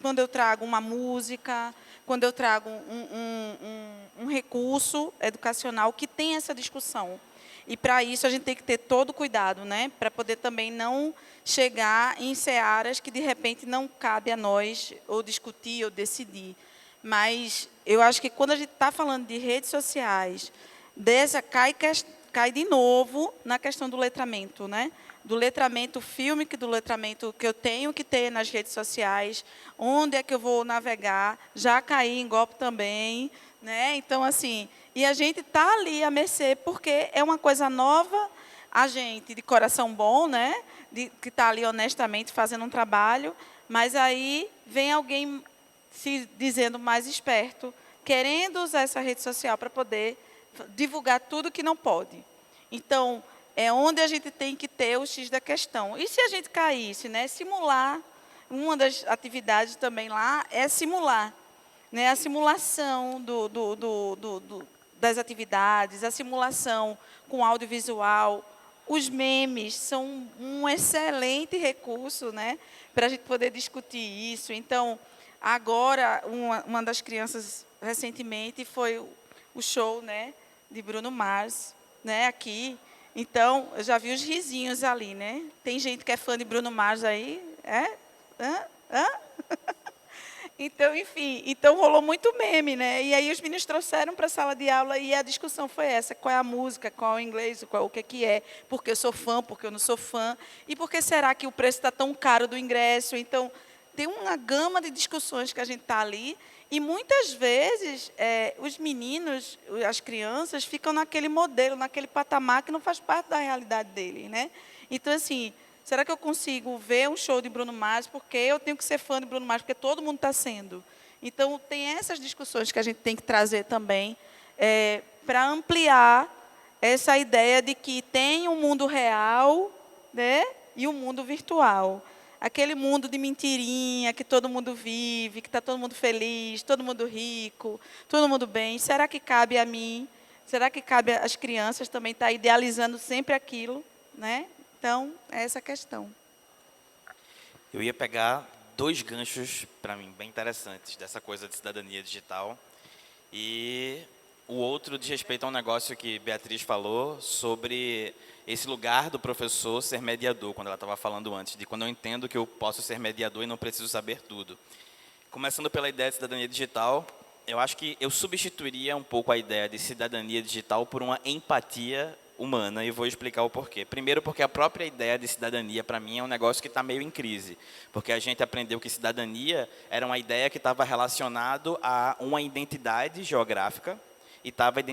quando eu trago uma música, quando eu trago um recurso educacional que tem essa discussão. E, para isso, a gente tem que ter todo o cuidado, né? Para poder também não chegar em searas que, de repente, não cabe a nós ou discutir ou decidir. Mas eu acho que, quando a gente está falando de redes sociais, cai de novo na questão do letramento, né? Do letramento fílmico, do letramento que eu tenho que ter nas redes sociais, onde é que eu vou navegar, já caí em golpe também, né? Então, assim, e a gente está ali à mercê, porque é uma coisa nova, a gente de coração bom, né? Que está ali honestamente fazendo um trabalho, mas aí vem alguém se dizendo mais esperto, querendo usar essa rede social para poder divulgar tudo que não pode. Então, é onde a gente tem que ter o X da questão. E se a gente caísse, né? Simular, uma das atividades também lá é simular, né? A simulação das atividades, a simulação com audiovisual. Os memes são um excelente recurso, né? Para a gente poder discutir isso. Então, agora, uma das crianças, recentemente, foi o show, né, de Bruno Mars, né, aqui. Então, eu já vi os risinhos ali, né? Tem gente que é fã de Bruno Mars aí? É? Hã? Então, enfim, então rolou muito meme, né? E aí os meninos trouxeram para a sala de aula e a discussão foi essa: qual é a música, qual é o inglês, qual, o que é, porque eu sou fã, porque eu não sou fã, e por que será que o preço está tão caro do ingresso? Então, tem uma gama de discussões que a gente está ali, e muitas vezes os meninos, as crianças, ficam naquele modelo, naquele patamar que não faz parte da realidade deles, né? Então, assim, será que eu consigo ver um show de Bruno Mars porque eu tenho que ser fã de Bruno Mars, porque todo mundo está sendo? Então, tem essas discussões que a gente tem que trazer também para ampliar essa ideia de que tem um mundo real, né, e um mundo virtual. Aquele mundo de mentirinha que todo mundo vive, que está todo mundo feliz, todo mundo rico, todo mundo bem. Será que cabe a mim? Será que cabe às crianças também estar idealizando sempre aquilo, né? Então, é essa a questão.
Eu ia pegar 2 ganchos, para mim, bem interessantes, dessa coisa de cidadania digital. E o outro diz respeito a um negócio que Beatriz falou sobre esse lugar do professor ser mediador, quando ela estava falando antes, de quando eu entendo que eu posso ser mediador e não preciso saber tudo. Começando pela ideia de cidadania digital, eu acho que eu substituiria um pouco a ideia de cidadania digital por uma empatia humana, e vou explicar o porquê. Primeiro, porque a própria ideia de cidadania, para mim, é um negócio que está meio em crise, porque a gente aprendeu que cidadania era uma ideia que estava relacionado a uma identidade geográfica e estava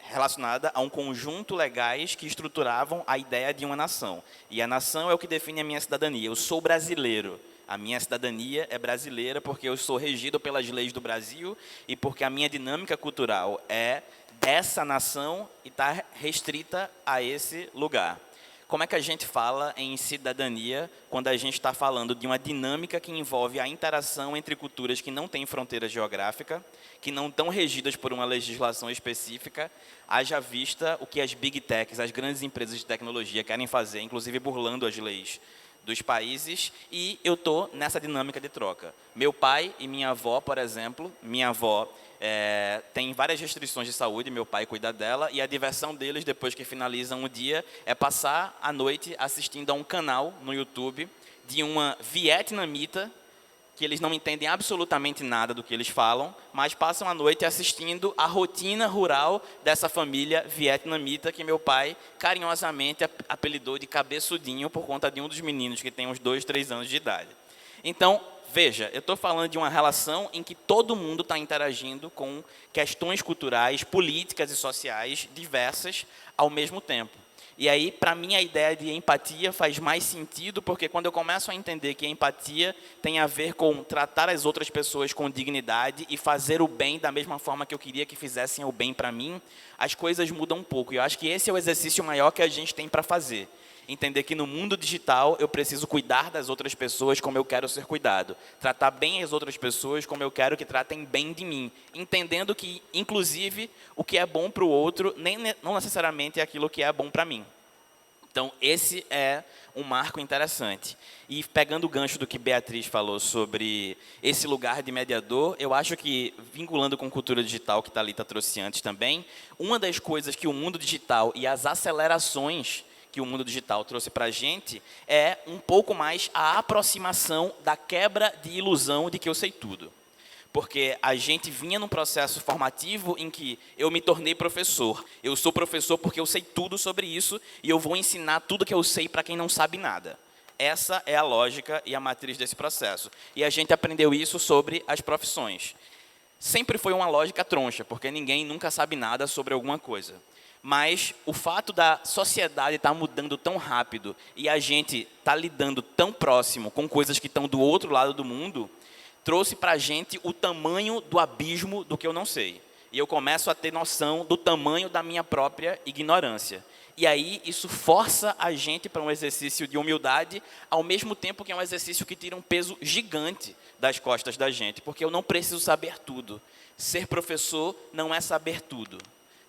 relacionada a um conjunto legais que estruturavam a ideia de uma nação. E a nação é o que define a minha cidadania. Eu sou brasileiro. A minha cidadania é brasileira porque eu sou regido pelas leis do Brasil e porque a minha dinâmica cultural é dessa nação e está restrita a esse lugar. Como é que a gente fala em cidadania quando a gente está falando de uma dinâmica que envolve a interação entre culturas que não têm fronteira geográfica, que não estão regidas por uma legislação específica, haja vista o que as big techs, as grandes empresas de tecnologia querem fazer, inclusive burlando as leis dos países, e eu estou nessa dinâmica de troca. Meu pai e minha avó, por exemplo, minha avó tem várias restrições de saúde, meu pai cuida dela, e a diversão deles, depois que finalizam o dia, é passar a noite assistindo a um canal no YouTube de uma vietnamita, que eles não entendem absolutamente nada do que eles falam, mas passam a noite assistindo a rotina rural dessa família vietnamita que meu pai carinhosamente apelidou de cabeçudinho por conta de um dos meninos que tem uns 2, 3 anos de idade. Então, veja, eu estou falando de uma relação em que todo mundo está interagindo com questões culturais, políticas e sociais diversas ao mesmo tempo. E aí, para mim, a ideia de empatia faz mais sentido, porque quando eu começo a entender que a empatia tem a ver com tratar as outras pessoas com dignidade e fazer o bem da mesma forma que eu queria que fizessem o bem para mim, as coisas mudam um pouco. E eu acho que esse é o exercício maior que a gente tem para fazer. Entender que no mundo digital eu preciso cuidar das outras pessoas como eu quero ser cuidado. Tratar bem as outras pessoas como eu quero que tratem bem de mim. Entendendo que, inclusive, o que é bom para o outro não necessariamente é aquilo que é bom para mim. Então, esse é um marco interessante. E pegando o gancho do que Beatriz falou sobre esse lugar de mediador, eu acho que, vinculando com cultura digital, que Thalita trouxe antes também, uma das coisas que o mundo digital e as acelerações que o mundo digital trouxe para a gente é um pouco mais a aproximação da quebra de ilusão de que eu sei tudo. Porque a gente vinha num processo formativo em que eu me tornei professor. Eu sou professor porque eu sei tudo sobre isso e eu vou ensinar tudo que eu sei para quem não sabe nada. Essa é a lógica e a matriz desse processo. E a gente aprendeu isso sobre as profissões. Sempre foi uma lógica troncha, porque ninguém nunca sabe nada sobre alguma coisa. Mas o fato da sociedade estar mudando tão rápido e a gente estar lidando tão próximo com coisas que estão do outro lado do mundo, trouxe para a gente o tamanho do abismo do que eu não sei. E eu começo a ter noção do tamanho da minha própria ignorância. E aí isso força a gente para um exercício de humildade, ao mesmo tempo que é um exercício que tira um peso gigante das costas da gente, porque eu não preciso saber tudo. Ser professor não é saber tudo.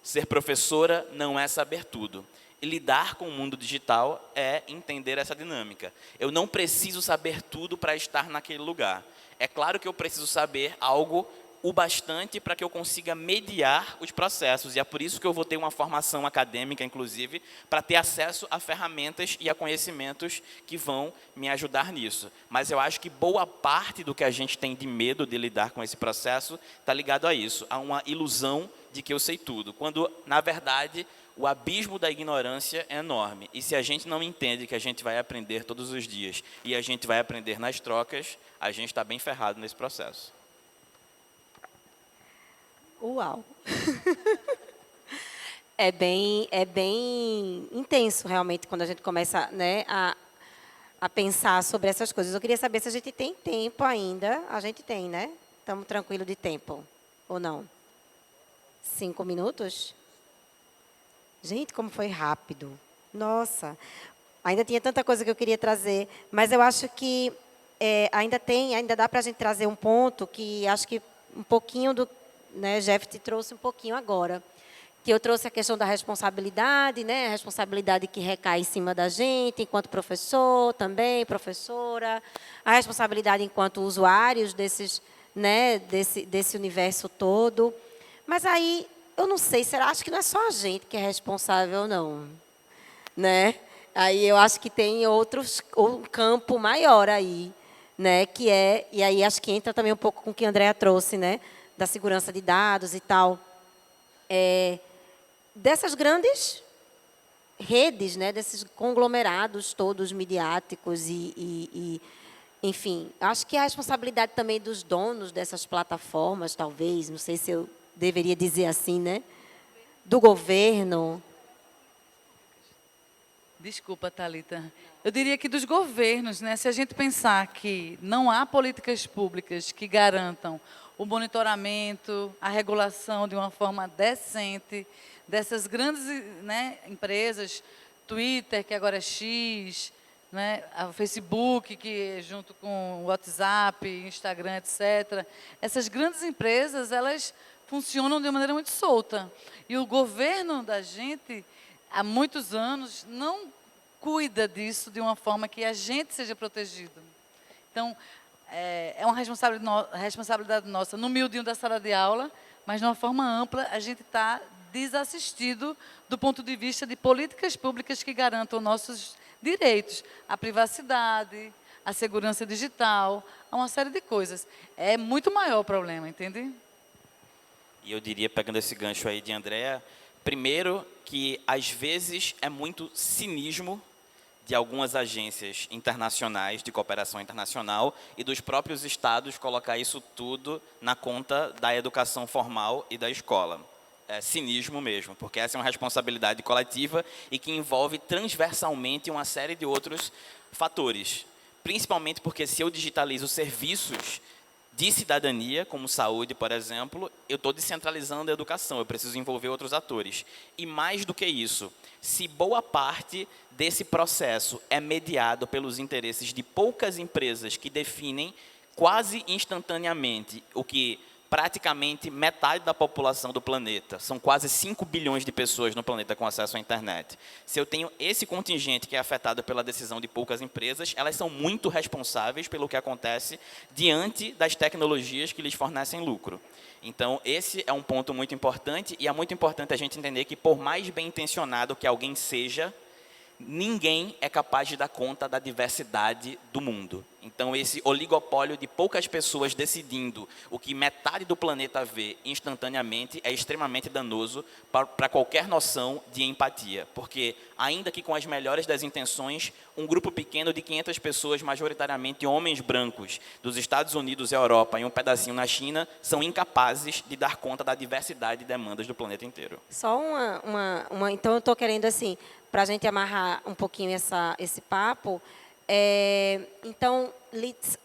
Ser professora não é saber tudo. E lidar com o mundo digital é entender essa dinâmica. Eu não preciso saber tudo para estar naquele lugar. É claro que eu preciso saber algo o bastante para que eu consiga mediar os processos. E é por isso que eu vou ter uma formação acadêmica, inclusive, para ter acesso a ferramentas e a conhecimentos que vão me ajudar nisso. Mas eu acho que boa parte do que a gente tem de medo de lidar com esse processo está ligado a isso, a uma ilusão de que eu sei tudo, quando, na verdade, o abismo da ignorância é enorme. E se a gente não entende que a gente vai aprender todos os dias e a gente vai aprender nas trocas, a gente está bem ferrado nesse processo.
Uau! É bem intenso, realmente, quando a gente começa, né, a pensar sobre essas coisas. Eu queria saber se a gente tem tempo ainda. A gente tem, né? Estamos tranquilos de tempo, ou não? 5 minutos? Gente, como foi rápido. Nossa, ainda tinha tanta coisa que eu queria trazer, mas eu acho que ainda dá para a gente trazer um ponto que acho que um pouquinho do, né, Jeff te trouxe um pouquinho agora, que eu trouxe a questão da responsabilidade, né, a responsabilidade que recai em cima da gente, enquanto professor também, professora, a responsabilidade enquanto usuários desse universo todo. Mas aí, eu não sei, acho que não é só a gente que é responsável, não, né? Aí eu acho que tem um campo maior aí, né? E aí acho que entra também um pouco com o que a Andrea trouxe, né? Da segurança de dados e tal. Dessas grandes redes, né? Desses conglomerados todos midiáticos enfim, acho que a responsabilidade também dos donos dessas plataformas, talvez, não sei se eu deveria dizer assim, né? Do governo.
Desculpa, Thalita. Eu diria que dos governos, né? Se a gente pensar que não há políticas públicas que garantam o monitoramento, a regulação de uma forma decente dessas grandes, né, empresas, Twitter, que agora é X, né, o Facebook, que junto com o WhatsApp, Instagram, etc. Essas grandes empresas, elas funcionam de uma maneira muito solta. E o governo da gente, há muitos anos, não cuida disso de uma forma que a gente seja protegido. Então, é uma responsabilidade nossa, no miudinho da sala de aula, mas de uma forma ampla, a gente está desassistido do ponto de vista de políticas públicas que garantam nossos direitos, a privacidade, a segurança digital, a uma série de coisas. É muito maior o problema, entende?
E eu diria, pegando esse gancho aí de Andrea, primeiro que, às vezes, é muito cinismo de algumas agências internacionais, de cooperação internacional, e dos próprios estados colocar isso tudo na conta da educação formal e da escola. É cinismo mesmo, porque essa é uma responsabilidade coletiva e que envolve transversalmente uma série de outros fatores. Principalmente porque se eu digitalizo serviços de cidadania, como saúde, por exemplo, eu estou descentralizando a educação, eu preciso envolver outros atores. E mais do que isso, se boa parte desse processo é mediado pelos interesses de poucas empresas que definem quase instantaneamente o que praticamente metade da população do planeta, são quase 5 bilhões de pessoas no planeta com acesso à internet. Se eu tenho esse contingente que é afetado pela decisão de poucas empresas, elas são muito responsáveis pelo que acontece diante das tecnologias que lhes fornecem lucro. Então, esse é um ponto muito importante, e é muito importante a gente entender que, por mais bem intencionado que alguém seja, ninguém é capaz de dar conta da diversidade do mundo. Então, esse oligopólio de poucas pessoas decidindo o que metade do planeta vê instantaneamente é extremamente danoso para qualquer noção de empatia. Porque, ainda que com as melhores das intenções, um grupo pequeno de 500 pessoas, majoritariamente homens brancos, dos Estados Unidos e Europa e um pedacinho na China, são incapazes de dar conta da diversidade de demandas do planeta inteiro.
Só então, eu estou querendo, assim, para a gente amarrar um pouquinho esse papo, então,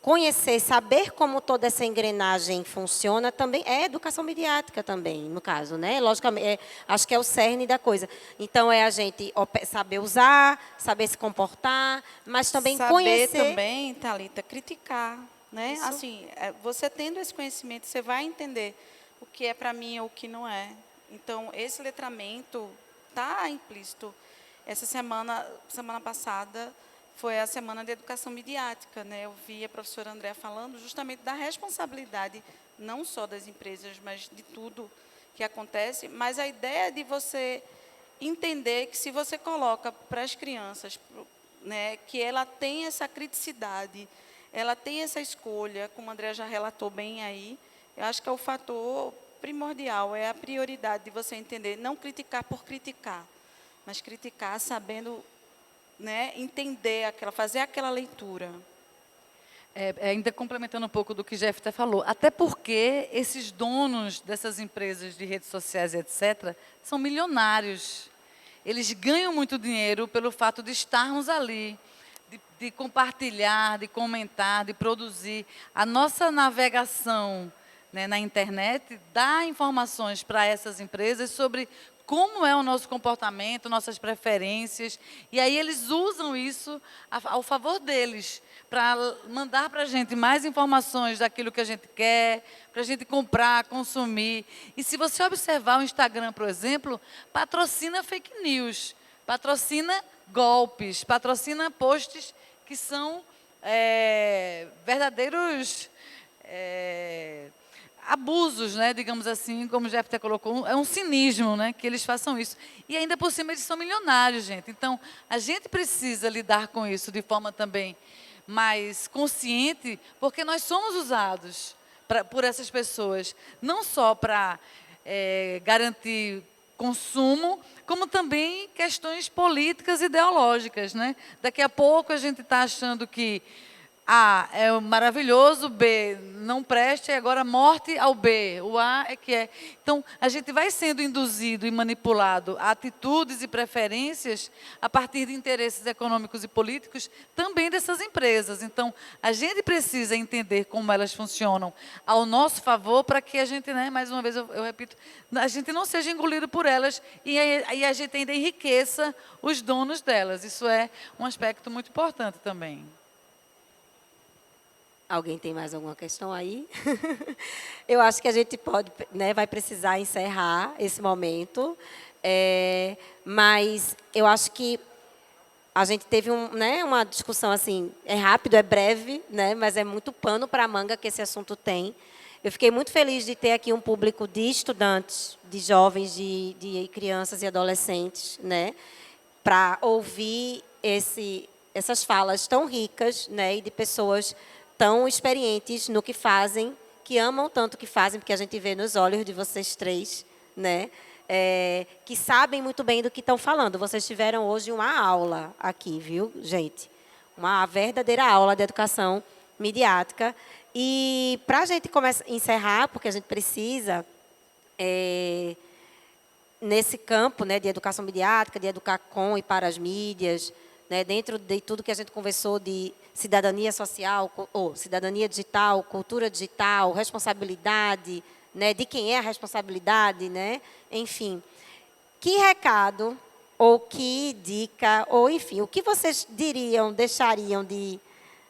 conhecer, saber como toda essa engrenagem funciona também é educação midiática também, no caso, né? Logicamente, acho que é o cerne da coisa. Então, é a gente saber usar, saber se comportar, mas também conhecer...
Saber também, Thalita, criticar, né?
Isso.
Assim, você tendo esse conhecimento, você vai entender o que é para mim ou o que não é. Então, esse letramento está implícito. Essa semana passada, foi a Semana de Educação Midiática, né? Eu vi a professora Andrea falando justamente da responsabilidade não só das empresas, mas de tudo que acontece. Mas a ideia de você entender que se você coloca para as crianças, né, que ela tem essa criticidade, ela tem essa escolha, como a Andrea já relatou bem aí, eu acho que é o fator primordial, é a prioridade de você entender, não criticar por criticar, mas criticar sabendo, né, entender fazer aquela leitura.
Ainda complementando um pouco do que Jeff até falou, até porque esses donos dessas empresas de redes sociais, etc., são milionários. Eles ganham muito dinheiro pelo fato de estarmos ali, de compartilhar, de comentar, de produzir. A nossa navegação, né, na internet dá informações para essas empresas sobre como é o nosso comportamento, nossas preferências, e aí eles usam isso ao favor deles, para mandar para a gente mais informações daquilo que a gente quer, para a gente comprar, consumir. E se você observar o Instagram, por exemplo, patrocina fake news, patrocina golpes, patrocina posts que são verdadeiros abusos, né, digamos assim, como o Jeff até colocou, é um cinismo, né, que eles façam isso. E ainda por cima eles são milionários, gente. Então, a gente precisa lidar com isso de forma também mais consciente, porque nós somos usados por essas pessoas, não só para garantir consumo, como também questões políticas e ideológicas, né? Daqui a pouco a gente está achando que A é o maravilhoso, B não presta, e agora morte ao B. O A é que é. Então, a gente vai sendo induzido e manipulado a atitudes e preferências a partir de interesses econômicos e políticos também dessas empresas. Então, a gente precisa entender como elas funcionam ao nosso favor para que a gente, né, mais uma vez eu repito, a gente não seja engolido por elas e a gente ainda enriqueça os donos delas. Isso é um aspecto muito importante também.
Alguém tem mais alguma questão aí? Eu acho que a gente pode, né, vai precisar encerrar esse momento, mas eu acho que a gente teve uma discussão assim, é rápido, é breve, né, mas é muito pano para a manga que esse assunto tem. Eu fiquei muito feliz de ter aqui um público de estudantes, de jovens, de crianças e adolescentes, né, para ouvir essas falas tão ricas, né, e de pessoas tão experientes no que fazem, que amam tanto o que fazem, porque a gente vê nos olhos de vocês três, né? Que sabem muito bem do que estão falando. Vocês tiveram hoje uma aula aqui, viu, gente? Uma verdadeira aula de educação midiática. E para a gente encerrar, porque a gente precisa, nesse campo, né, de educação midiática, de educar com e para as mídias, né, dentro de tudo que a gente conversou de cidadania social, ou cidadania digital, cultura digital, responsabilidade, né, de quem é a responsabilidade, né, enfim. Que recado, ou que dica, ou enfim, o que vocês deixariam de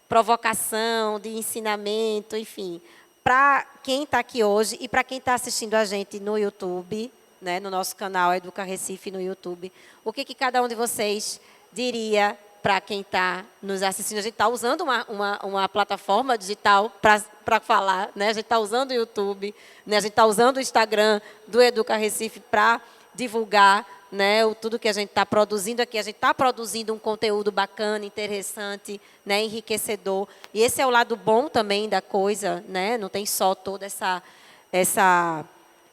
provocação, de ensinamento, enfim, para quem está aqui hoje e para quem está assistindo a gente no YouTube, né, no nosso canal Educa Recife no YouTube, o que cada um de vocês diria para quem está nos assistindo? A gente está usando uma plataforma digital para falar, né? A gente está usando o YouTube, né? A gente está usando o Instagram do Educa Recife para divulgar, né, tudo que a gente está produzindo aqui. A gente está produzindo um conteúdo bacana, interessante, né, enriquecedor. E esse é o lado bom também da coisa, né? Não tem só toda essa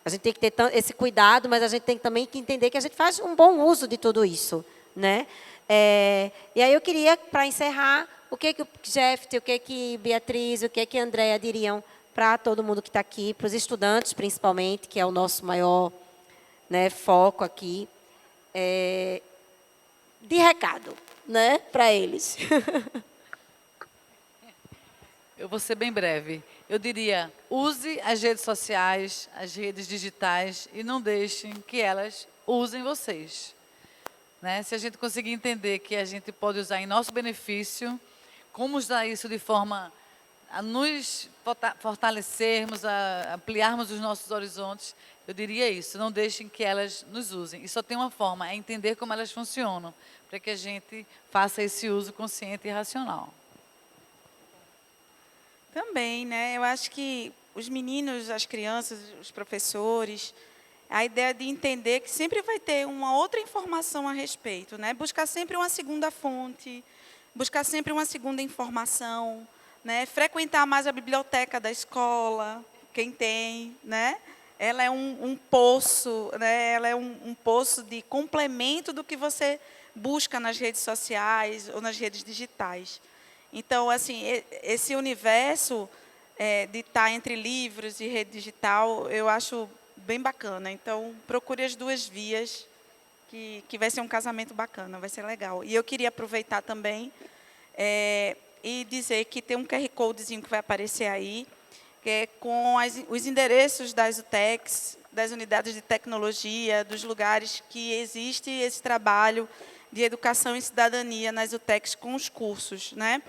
a gente tem que ter esse cuidado, mas a gente tem também que entender que a gente faz um bom uso de tudo isso, né? E aí eu queria, para encerrar, o que o Jeff, o que Beatriz, o que a Andrea diriam para todo mundo que está aqui, para os estudantes principalmente, que é o nosso maior, né, foco aqui, de recado, né, para eles.
Eu vou ser bem breve. Eu diria, use as redes sociais, as redes digitais, e não deixem que elas usem vocês. Né? Se a gente conseguir entender que a gente pode usar em nosso benefício, como usar isso de forma a nos fortalecermos, a ampliarmos os nossos horizontes, eu diria isso, não deixem que elas nos usem. E só tem uma forma, é entender como elas funcionam, para que a gente faça esse uso consciente e racional.
Também, né? Eu acho que os meninos, as crianças, os professores, a ideia de entender que sempre vai ter uma outra informação a respeito, né? Buscar sempre uma segunda fonte, buscar sempre uma segunda informação, né? Frequentar mais a biblioteca da escola, quem tem, né? Ela é um poço, né? Ela é um poço de complemento do que você busca nas redes sociais ou nas redes digitais. Então, assim, esse universo de estar entre livros e rede digital, eu acho bem bacana. Então, procure as duas vias, que vai ser um casamento bacana, vai ser legal. E eu queria aproveitar também e dizer que tem um QR Codezinho que vai aparecer aí, que é com os endereços das UTECs, das unidades de tecnologia, dos lugares que existe esse trabalho de educação e cidadania nas UTECs com os cursos, né?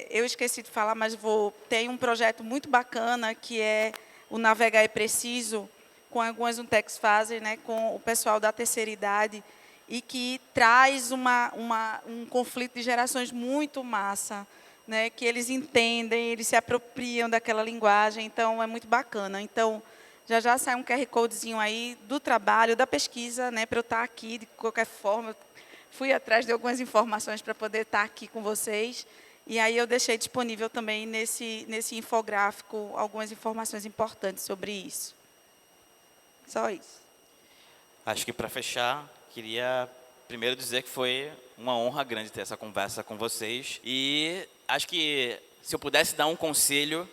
Eu esqueci de falar, mas tem um projeto muito bacana, que é o Navegar é Preciso, com algumas UTECs fazem, né, com o pessoal da terceira idade, e que traz um conflito de gerações muito massa, né, que eles entendem, eles se apropriam daquela linguagem, então é muito bacana. Então, já sai um QR Codezinho aí do trabalho, da pesquisa, né, para eu estar aqui de qualquer forma. Fui atrás de algumas informações para poder estar aqui com vocês, e aí eu deixei disponível também nesse infográfico algumas informações importantes sobre isso. Só isso.
Acho que, para fechar, queria primeiro dizer que foi uma honra grande ter essa conversa com vocês. E acho que, se eu pudesse dar um conselho,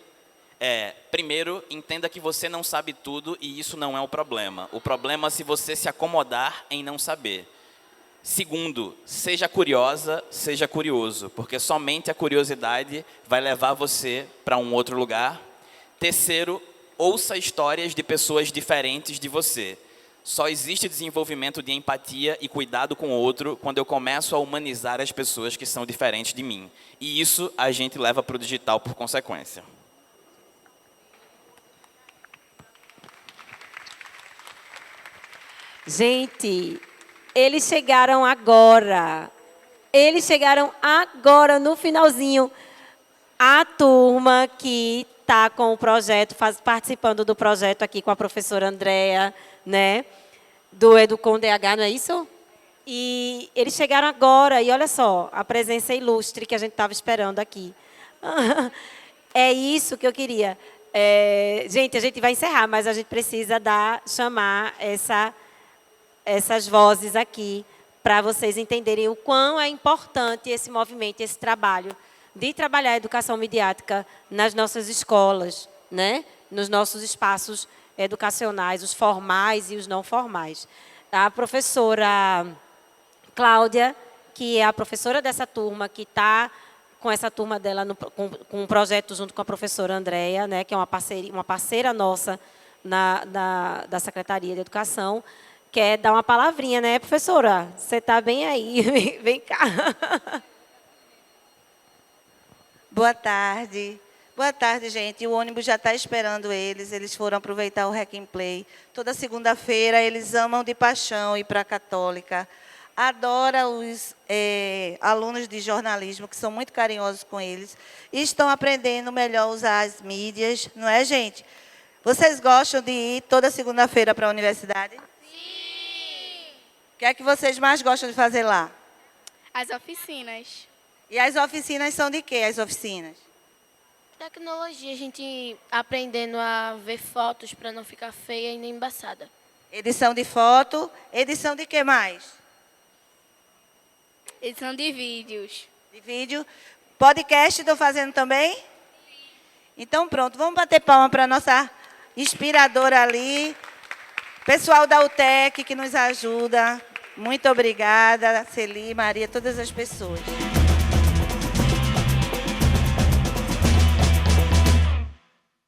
primeiro, entenda que você não sabe tudo e isso não é o problema. O problema é se você se acomodar em não saber. Segundo, seja curiosa, seja curioso, porque somente a curiosidade vai levar você para um outro lugar. Terceiro, ouça histórias de pessoas diferentes de você. Só existe desenvolvimento de empatia e cuidado com o outro quando eu começo a humanizar as pessoas que são diferentes de mim. E isso a gente leva para o digital por consequência.
Gente, eles chegaram agora. Eles chegaram agora, no finalzinho. A turma que está com o projeto, participando do projeto aqui com a professora Andréa, né, do Educom DH, não é isso? E eles chegaram agora, e olha só, a presença ilustre que a gente estava esperando aqui. É isso que eu queria. Gente, a gente vai encerrar, mas a gente precisa chamar essas vozes aqui, para vocês entenderem o quão é importante esse movimento, esse trabalho, de trabalhar a educação midiática nas nossas escolas, né? Nos nossos espaços educacionais, os formais e os não formais. A professora Cláudia, que é a professora dessa turma, que está com essa turma dela com um projeto junto com a professora Andréa, né, que é uma parceira nossa da Secretaria de Educação, quer dar uma palavrinha, né, professora? Você está bem aí, vem cá.
Boa tarde. Boa tarde, gente. O ônibus já está esperando eles. Eles foram aproveitar o Hack and Play. Toda segunda-feira eles amam de paixão ir para a Católica. Adoram os alunos de jornalismo, que são muito carinhosos com eles. E estão aprendendo melhor a usar as mídias, não é, gente? Vocês gostam de ir toda segunda-feira para a universidade?
Sim!
O que é que vocês mais gostam de fazer lá?
As oficinas.
E as oficinas são de quê, as oficinas?
Tecnologia, a gente aprendendo a ver fotos para não ficar feia e nem embaçada.
Edição de foto. Edição de quê mais?
Edição de vídeos.
De vídeo. Podcast estou fazendo também? Então, pronto. Vamos bater palma para a nossa inspiradora ali. Pessoal da UTEC que nos ajuda. Muito obrigada, Celi, Maria, todas as pessoas.